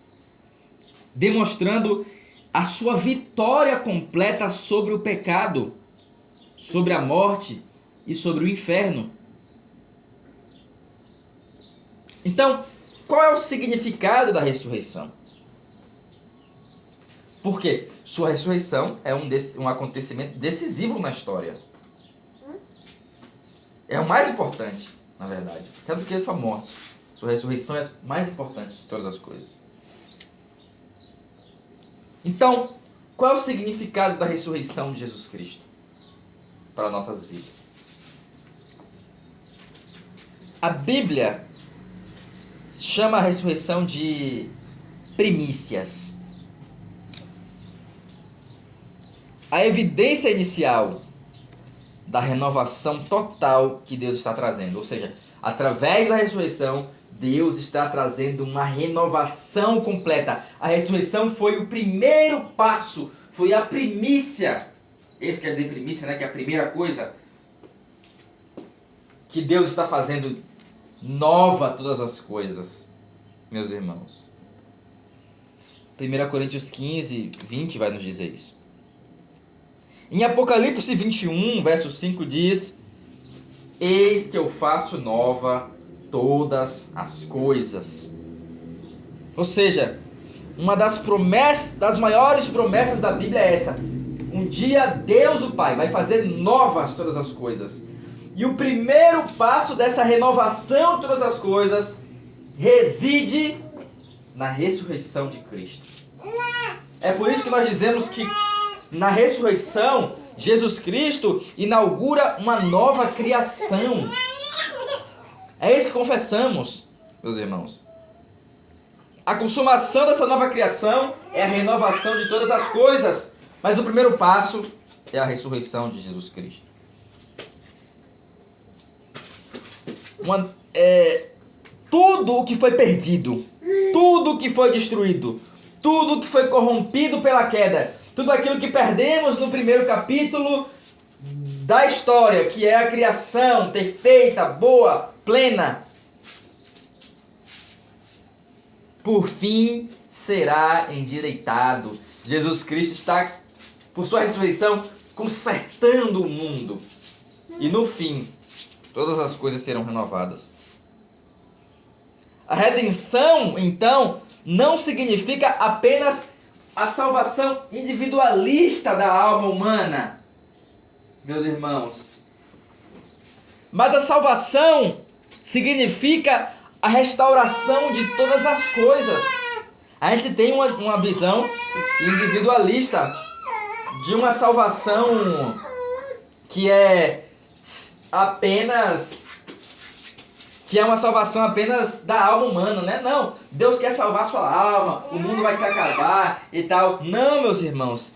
Speaker 1: demonstrando a sua vitória completa sobre o pecado, sobre a morte e sobre o inferno. Então, qual é o significado da ressurreição? Porque sua ressurreição é um acontecimento decisivo na história. É o mais importante, na verdade, até do que a sua morte. Sua ressurreição é mais importante de todas as coisas. Então, qual é o significado da ressurreição de Jesus Cristo para nossas vidas? A Bíblia chama a ressurreição de primícias. A evidência inicial da renovação total que Deus está trazendo. Ou seja, através da ressurreição, Deus está trazendo uma renovação completa. A ressurreição foi o primeiro passo, foi a primícia. Isso quer dizer primícia, né? Que é a primeira coisa que Deus está fazendo nova todas as coisas, meus irmãos. 1 Coríntios 15, 20 vai nos dizer isso. Em Apocalipse 21, verso 5 diz: eis que eu faço nova todas as coisas. Ou seja, uma das promessas, das maiores promessas da Bíblia é essa: um dia Deus o Pai vai fazer novas todas as coisas. E o primeiro passo dessa renovação de todas as coisas reside na ressurreição de Cristo. É por isso que nós dizemos que na ressurreição, Jesus Cristo inaugura uma nova criação. É isso que confessamos, meus irmãos. A consumação dessa nova criação é a renovação de todas as coisas. Mas o primeiro passo é a ressurreição de Jesus Cristo. Tudo o que foi perdido, tudo o que foi destruído, tudo o que foi corrompido pela queda, tudo aquilo que perdemos no primeiro capítulo da história, que é a criação perfeita, boa, plena, por fim será endireitado. Jesus Cristo está, por sua ressurreição, consertando o mundo. E no fim, todas as coisas serão renovadas. A redenção, então, não significa apenas a salvação individualista da alma humana, meus irmãos. Mas a salvação significa a restauração de todas as coisas. A gente tem uma visão individualista de uma salvação que é uma salvação apenas da alma humana, né? Não, Deus quer salvar sua alma, o mundo vai se acabar e tal. Não, meus irmãos.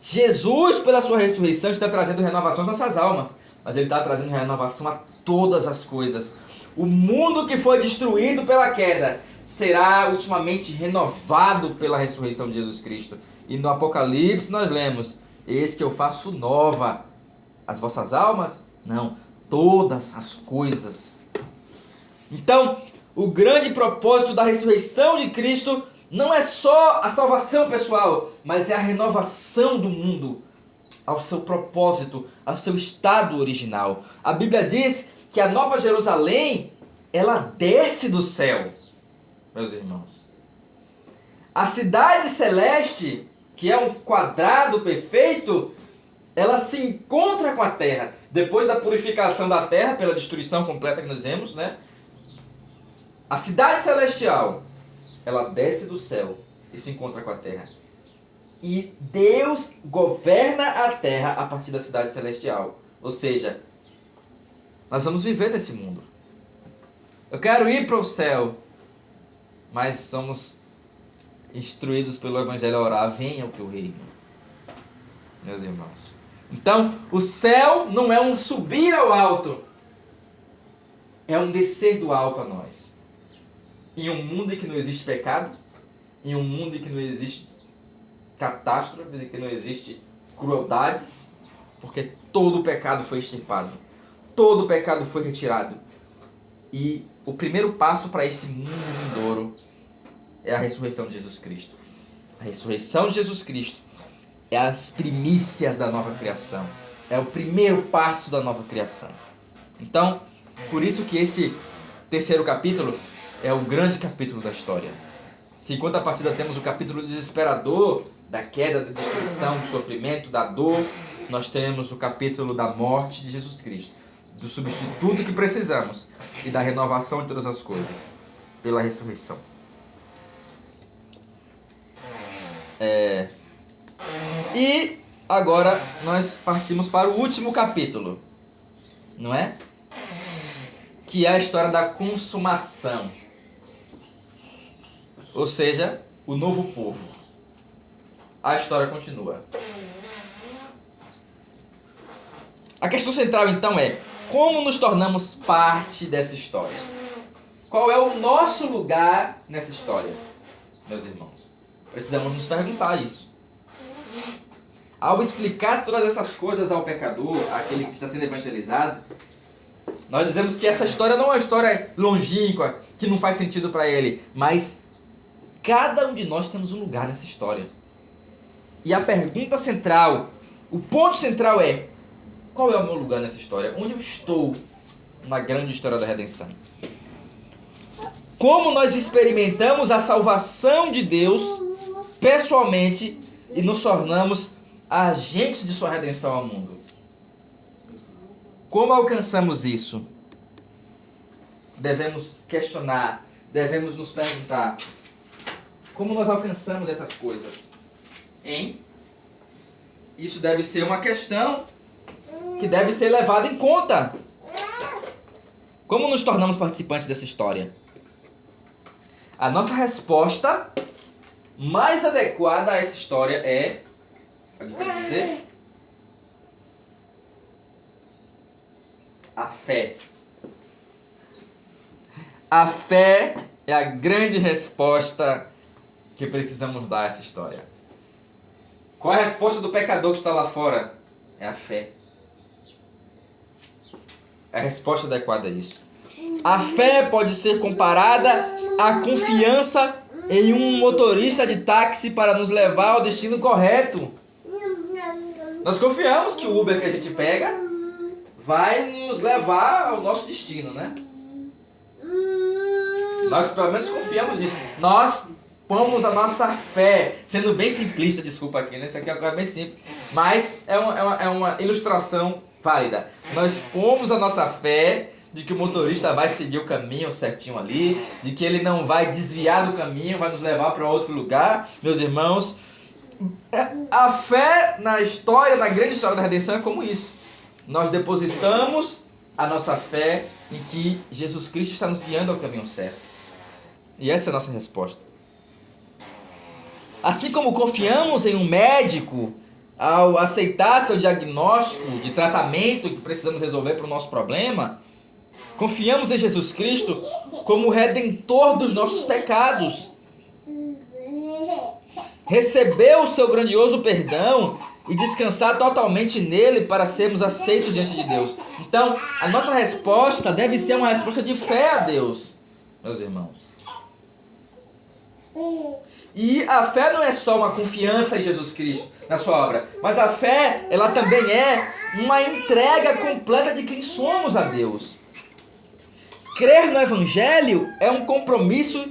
Speaker 1: Jesus, pela sua ressurreição, está trazendo renovação às nossas almas, mas Ele está trazendo renovação a todas as coisas. O mundo que foi destruído pela queda será ultimamente renovado pela ressurreição de Jesus Cristo. E no Apocalipse nós lemos: eis que eu faço nova as vossas almas? Não, todas as coisas. Então, o grande propósito da ressurreição de Cristo não é só a salvação pessoal, mas é a renovação do mundo ao seu propósito, ao seu estado original. A Bíblia diz que a Nova Jerusalém, ela desce do céu, meus irmãos. A cidade celeste, que é um quadrado perfeito, ela se encontra com a terra. Depois da purificação da terra, pela destruição completa que nós vemos, né? A cidade celestial, ela desce do céu e se encontra com a terra. E Deus governa a terra a partir da cidade celestial. Ou seja, nós vamos viver nesse mundo. Eu quero ir para o céu, mas somos instruídos pelo Evangelho a orar: venha o teu reino, meus irmãos. Então, o céu não é um subir ao alto, é um descer do alto a nós. Em um mundo em que não existe pecado, em um mundo em que não existe catástrofes, em que não existe crueldades, porque todo o pecado foi extirpado, todo o pecado foi retirado. E o primeiro passo para esse mundo vindouro é a ressurreição de Jesus Cristo. A ressurreição de Jesus Cristo é as primícias da nova criação. É o primeiro passo da nova criação. Então, por isso que esse terceiro capítulo é o grande capítulo da história. Se enquanto a partida temos o capítulo desesperador da queda, da destruição, do sofrimento, da dor, nós temos o capítulo da morte de Jesus Cristo, do substituto que precisamos e da renovação de todas as coisas pela ressurreição. E agora nós partimos para o último capítulo, não é? Que é a história da consumação. Ou seja, o novo povo. A história continua. A questão central então é: como nos tornamos parte dessa história? Qual é o nosso lugar nessa história, meus irmãos? Precisamos nos perguntar isso. Ao explicar todas essas coisas ao pecador, àquele que está sendo evangelizado, nós dizemos que essa história não é uma história longínqua, que não faz sentido para ele, mas cada um de nós temos um lugar nessa história. E a pergunta central, o ponto central é: qual é o meu lugar nessa história? Onde eu estou na grande história da redenção? Como nós experimentamos a salvação de Deus pessoalmente e nos tornamos agentes de sua redenção ao mundo? Como alcançamos isso? Devemos questionar, devemos nos perguntar: como nós alcançamos essas coisas? Hein? Isso deve ser uma questão que deve ser levada em conta. Como nos tornamos participantes dessa história? A nossa resposta mais adequada a essa história é... Alguém pode dizer? A fé. A fé é a grande resposta que precisamos dar a essa história. Qual é a resposta do pecador que está lá fora? É a fé. É a resposta adequada a isso. A fé pode ser comparada à confiança em um motorista de táxi para nos levar ao destino correto. Nós confiamos que o Uber que a gente pega vai nos levar ao nosso destino, né? Nós pelo menos confiamos nisso. Nós pomos a nossa fé, sendo bem simplista, desculpa aqui, né? Isso aqui é uma coisa bem simples, mas é uma ilustração válida. Nós pomos a nossa fé de que o motorista vai seguir o caminho certinho ali, de que ele não vai desviar do caminho, vai nos levar para outro lugar. Meus irmãos, a fé na história, na grande história da redenção é como isso. Nós depositamos a nossa fé em que Jesus Cristo está nos guiando ao caminho certo. E essa é a nossa resposta. Assim como confiamos em um médico ao aceitar seu diagnóstico de tratamento que precisamos resolver para o nosso problema, confiamos em Jesus Cristo como o redentor dos nossos pecados. Receber o seu grandioso perdão e descansar totalmente nele para sermos aceitos diante de Deus. Então, a nossa resposta deve ser uma resposta de fé a Deus, meus irmãos. E a fé não é só uma confiança em Jesus Cristo, na sua obra, mas a fé, ela também é uma entrega completa de quem somos a Deus. Crer no Evangelho é um compromisso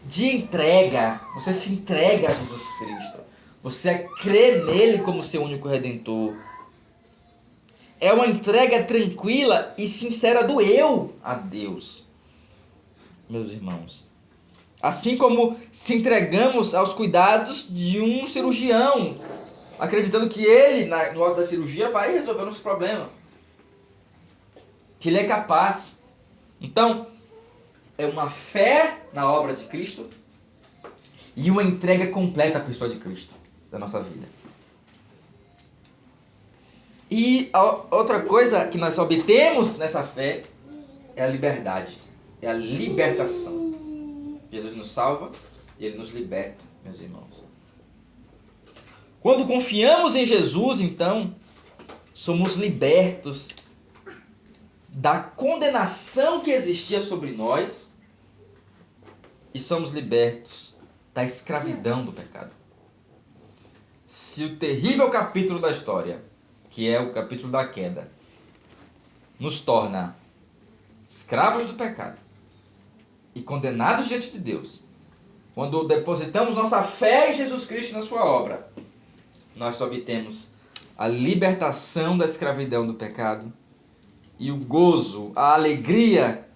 Speaker 1: de entrega. Você se entrega a Jesus Cristo. Você crê nele como seu único Redentor. É uma entrega tranquila e sincera do eu a Deus, meus irmãos. Assim como se entregamos aos cuidados de um cirurgião, acreditando que ele, no ato da cirurgia, vai resolver o nosso problema. Que ele é capaz. Então, é uma fé na obra de Cristo e uma entrega completa à pessoa de Cristo, da nossa vida. E a outra coisa que nós obtemos nessa fé é a liberdade, é a libertação. Jesus nos salva e Ele nos liberta, meus irmãos. Quando confiamos em Jesus, então, somos libertos da condenação que existia sobre nós e somos libertos da escravidão do pecado. Se o terrível capítulo da história, que é o capítulo da queda, nos torna escravos do pecado e condenados diante de Deus, quando depositamos nossa fé em Jesus Cristo e na sua obra, nós obtemos a libertação da escravidão do pecado e o gozo, a alegria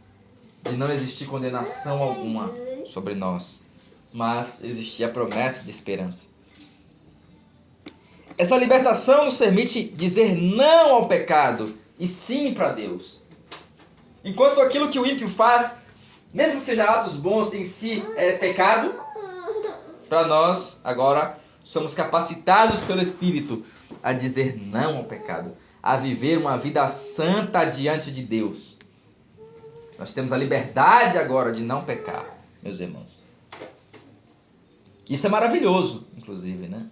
Speaker 1: de não existir condenação alguma sobre nós, mas existir a promessa de esperança. Essa libertação nos permite dizer não ao pecado e sim para Deus. Enquanto aquilo que o ímpio faz, mesmo que seja atos bons em si, é pecado, para nós, agora, somos capacitados pelo Espírito a dizer não ao pecado, a viver uma vida santa diante de Deus. Nós temos a liberdade agora de não pecar, meus irmãos. Isso é maravilhoso, inclusive, né?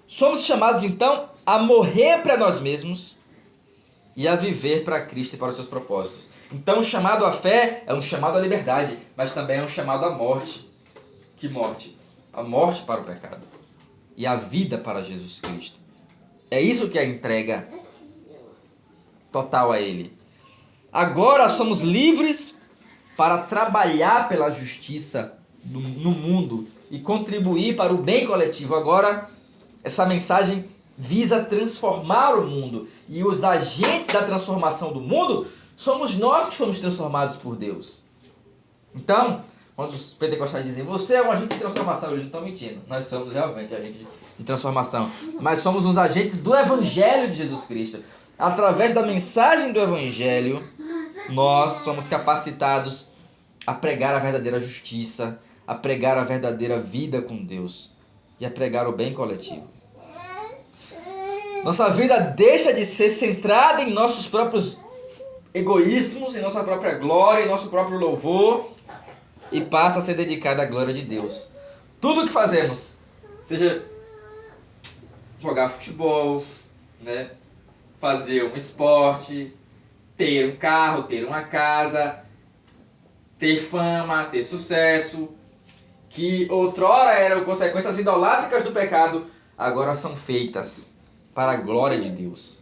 Speaker 1: Somos chamados, então, a morrer para nós mesmos e a viver para Cristo e para os seus propósitos. Então, o chamado à fé é um chamado à liberdade, mas também é um chamado à morte. Que morte? A morte para o pecado e a vida para Jesus Cristo. É isso que é a entrega total a Ele. Agora somos livres para trabalhar pela justiça no mundo e contribuir para o bem coletivo. Agora, essa mensagem visa transformar o mundo. E os agentes da transformação do mundo somos nós que fomos transformados por Deus. Então, quando os pentecostais dizem, você é um agente de transformação, eles não estão mentindo. Nós somos realmente agentes de transformação. Mas somos uns agentes do Evangelho de Jesus Cristo. Através da mensagem do Evangelho, nós somos capacitados a pregar a verdadeira justiça, a pregar a verdadeira vida com Deus e a pregar o bem coletivo. Nossa vida deixa de ser centrada em nossos próprios egoísmos, em nossa própria glória, em nosso próprio louvor, e passa a ser dedicada à glória de Deus. Tudo que fazemos, seja jogar futebol, né, fazer um esporte, ter um carro, ter uma casa, ter fama, ter sucesso, que outrora eram consequências idolátricas do pecado, agora são feitas para a glória de Deus.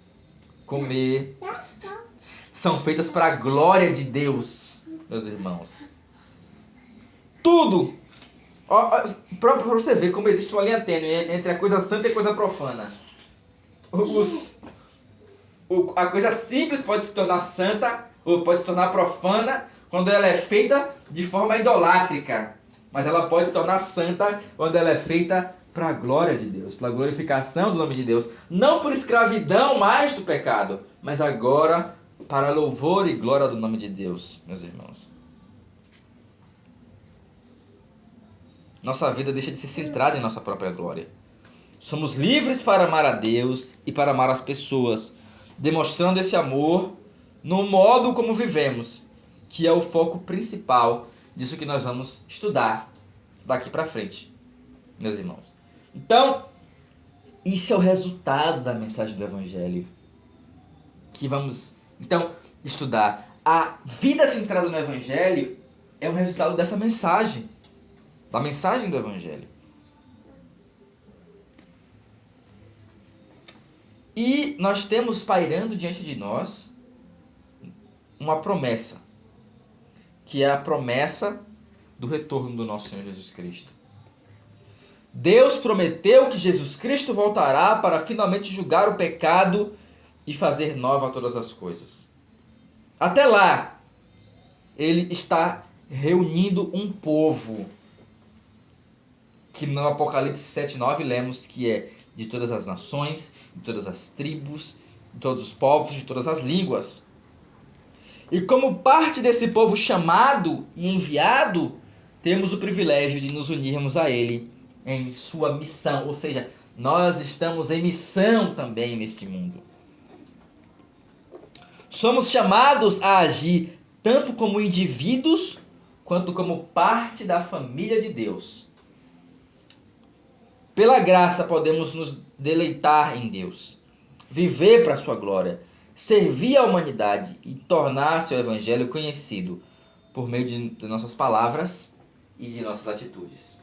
Speaker 1: Comer, são feitas para a glória de Deus, meus irmãos. Tudo! Para você ver como existe uma linha tênue entre a coisa santa e a coisa profana. A coisa simples pode se tornar santa ou pode se tornar profana quando ela é feita de forma idolátrica. Mas ela pode se tornar santa quando ela é feita para a glória de Deus, para a glorificação do nome de Deus. Não por escravidão mais do pecado, mas agora para louvor e glória do nome de Deus, meus irmãos. Nossa vida deixa de ser centrada em nossa própria glória. Somos livres para amar a Deus e para amar as pessoas, demonstrando esse amor no modo como vivemos, que é o foco principal disso que nós vamos estudar daqui para frente, meus irmãos. Então, isso é o resultado da mensagem do Evangelho que vamos, então, estudar. A vida centrada no Evangelho é o resultado dessa mensagem, da mensagem do Evangelho. E nós temos pairando diante de nós uma promessa, que é a promessa do retorno do nosso Senhor Jesus Cristo. Deus prometeu que Jesus Cristo voltará para finalmente julgar o pecado e fazer nova todas as coisas. Até lá, Ele está reunindo um povo, que no Apocalipse 7:9 lemos que é de todas as nações, de todas as tribos, de todos os povos, de todas as línguas. E como parte desse povo chamado e enviado, temos o privilégio de nos unirmos a Ele em sua missão. Ou seja, nós estamos em missão também neste mundo. Somos chamados a agir tanto como indivíduos, quanto como parte da família de Deus. Pela graça podemos nos deleitar em Deus, viver para a sua glória, servir à humanidade e tornar seu evangelho conhecido por meio de nossas palavras e de nossas atitudes.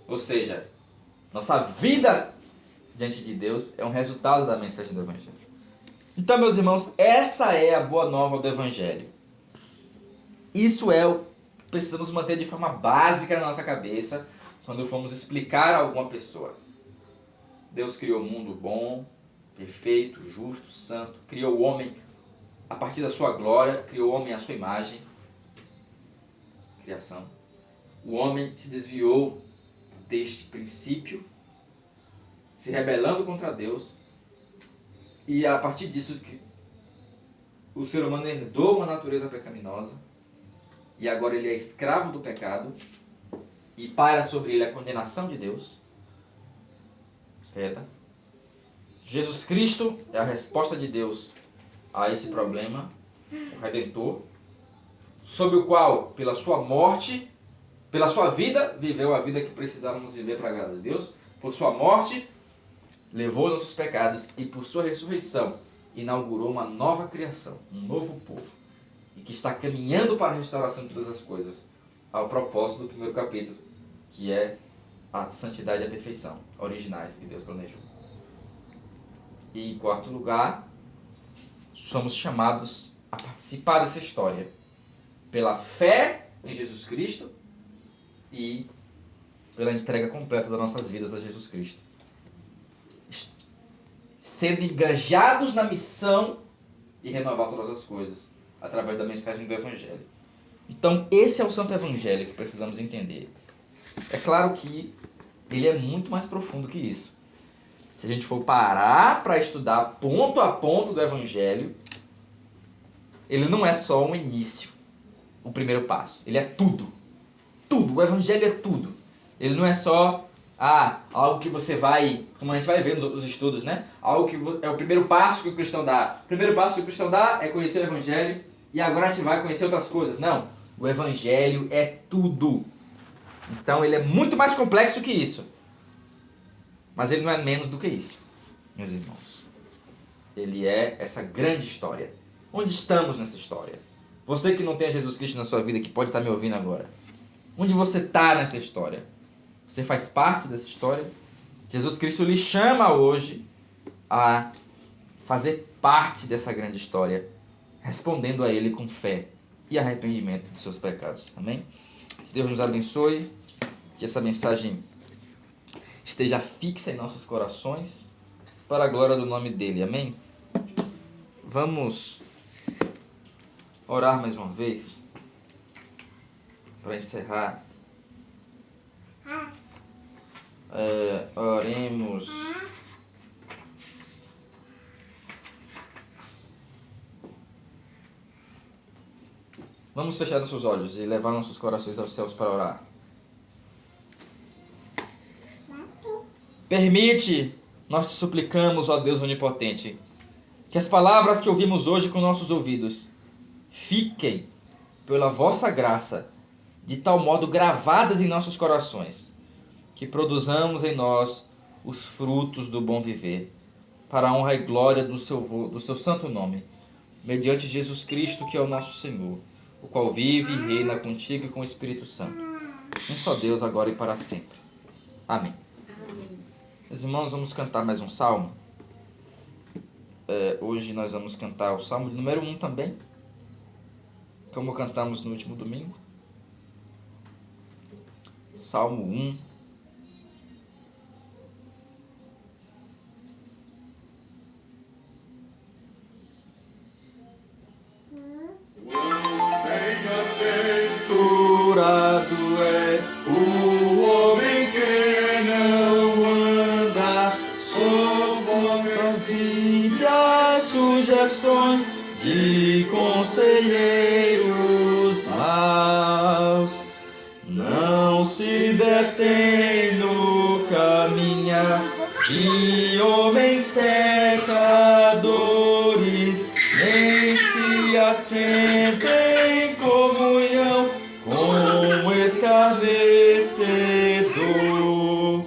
Speaker 1: Ou seja, nossa vida diante de Deus é um resultado da mensagem do evangelho. Então, meus irmãos, essa é a boa nova do evangelho. Isso é o que precisamos manter de forma básica na nossa cabeça quando formos explicar a alguma pessoa. Deus criou o mundo bom, perfeito, justo, santo. Criou o homem a partir da sua glória, criou o homem à sua imagem. Criação. O homem se desviou deste princípio, se rebelando contra Deus. E a partir disso, o ser humano herdou uma natureza pecaminosa. E agora ele é escravo do pecado. E paira sobre ele a condenação de Deus. Certo? Jesus Cristo é a resposta de Deus a esse problema, o Redentor, sob o qual, pela sua morte, pela sua vida, viveu a vida que precisávamos viver para agradar a Deus. Por sua morte, levou nossos pecados e por sua ressurreição, inaugurou uma nova criação, um novo povo, e que está caminhando para a restauração de todas as coisas, ao propósito do primeiro capítulo, que é a santidade e a perfeição, originais que Deus planejou. E em quarto lugar, somos chamados a participar dessa história pela fé em Jesus Cristo e pela entrega completa das nossas vidas a Jesus Cristo. sendo engajados na missão de renovar todas as coisas, através da mensagem do Evangelho. Então, esse é o Santo Evangelho que precisamos entender. É claro que ele é muito mais profundo que isso. Se a gente for parar para estudar ponto a ponto do Evangelho, ele não é só um início, o primeiro passo. Ele é tudo. Tudo. O Evangelho é tudo. Ele não é só algo que você vai, como a gente vai ver nos estudos, né? Algo que é o primeiro passo que o cristão dá. O primeiro passo que o cristão dá é conhecer o Evangelho e agora a gente vai conhecer outras coisas. Não. O Evangelho é tudo. Então ele é muito mais complexo que isso. Mas ele não é menos do que isso, meus irmãos. Ele é essa grande história. Onde estamos nessa história? Você que não tem Jesus Cristo na sua vida, que pode estar me ouvindo agora. Onde você está nessa história? Você faz parte dessa história? Jesus Cristo lhe chama hoje a fazer parte dessa grande história, respondendo a Ele com fé e arrependimento dos seus pecados. Amém? Que Deus nos abençoe, que essa mensagem esteja fixa em nossos corações, para a glória do nome dEle. Amém? Vamos orar mais uma vez, para encerrar. Oremos. Vamos fechar nossos olhos e levar nossos corações aos céus para orar. Permite, nós te suplicamos, ó Deus onipotente, que as palavras que ouvimos hoje com nossos ouvidos fiquem, pela vossa graça, de tal modo gravadas em nossos corações, que produzamos em nós os frutos do bom viver, para a honra e glória do seu santo nome, mediante Jesus Cristo, que é o nosso Senhor, o qual vive e reina contigo e com o Espírito Santo, um só Deus, agora e para sempre. Amém. Meus irmãos, vamos cantar mais um salmo. Hoje nós vamos cantar o salmo número 1 também, como cantamos no último domingo. Salmo 1.
Speaker 3: Bem-aventurado é o homem que não anda sob as ímpias sugestões de conselheiros maus. Não se detém no caminhar de homens pecadores, nem se assenta em comunhão com o escarnecedor.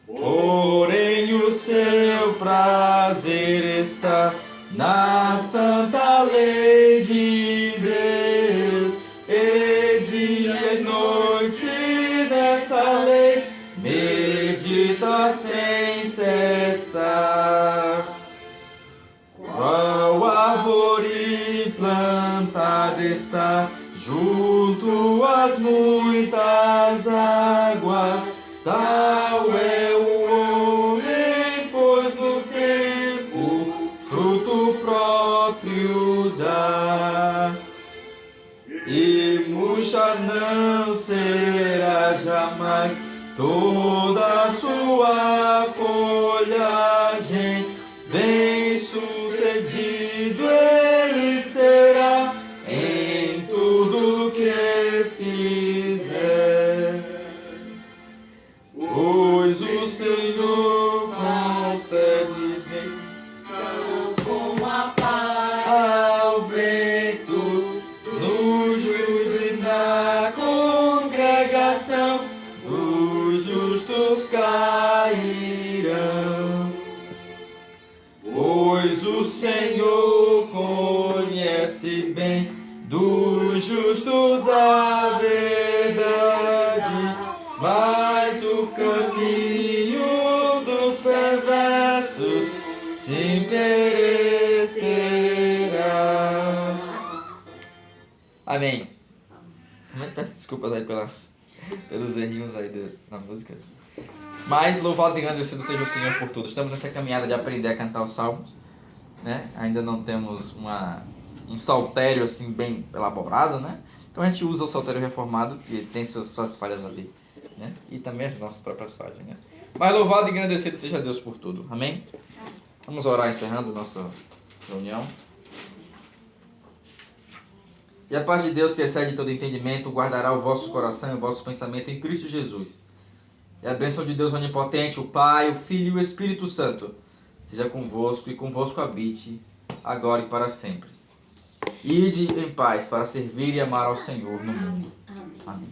Speaker 3: Porém o seu prazer está na santa lei de Deus, e dia e noite nessa lei medita sem cessar. Qual árvore plantada está junto às muitas águas, tal é o homem, pois no tempo fruto próprio dá. E murcha não será jamais toda a sua folhagem, bem sucedido ele será em tudo que fizer. Pois o Senhor concede bênção como a paz ao vento, no juízo e na congregação os justos cairão. Pois o Senhor conhece bem dos justos a verdade, mas o caminho dos perversos se perecerá.
Speaker 1: Amém. Peço desculpas aí pelos errinhos aí na música. Mas louvado e agradecido seja o Senhor por tudo. Estamos nessa caminhada de aprender a cantar os salmos, né? Ainda não temos um saltério assim bem elaborado, né? Então a gente usa o saltério reformado, que tem suas falhas ali, né? E também as nossas próprias falhas, né? Mas louvado e agradecido seja Deus por tudo. Amém? Vamos orar encerrando nossa reunião. E a paz de Deus, que excede todo entendimento, guardará o vosso coração e o vosso pensamento em Cristo Jesus. E a bênção de Deus onipotente, o Pai, o Filho e o Espírito Santo, seja convosco e convosco habite, agora e para sempre. Ide em paz para servir e amar ao Senhor no mundo. Amém.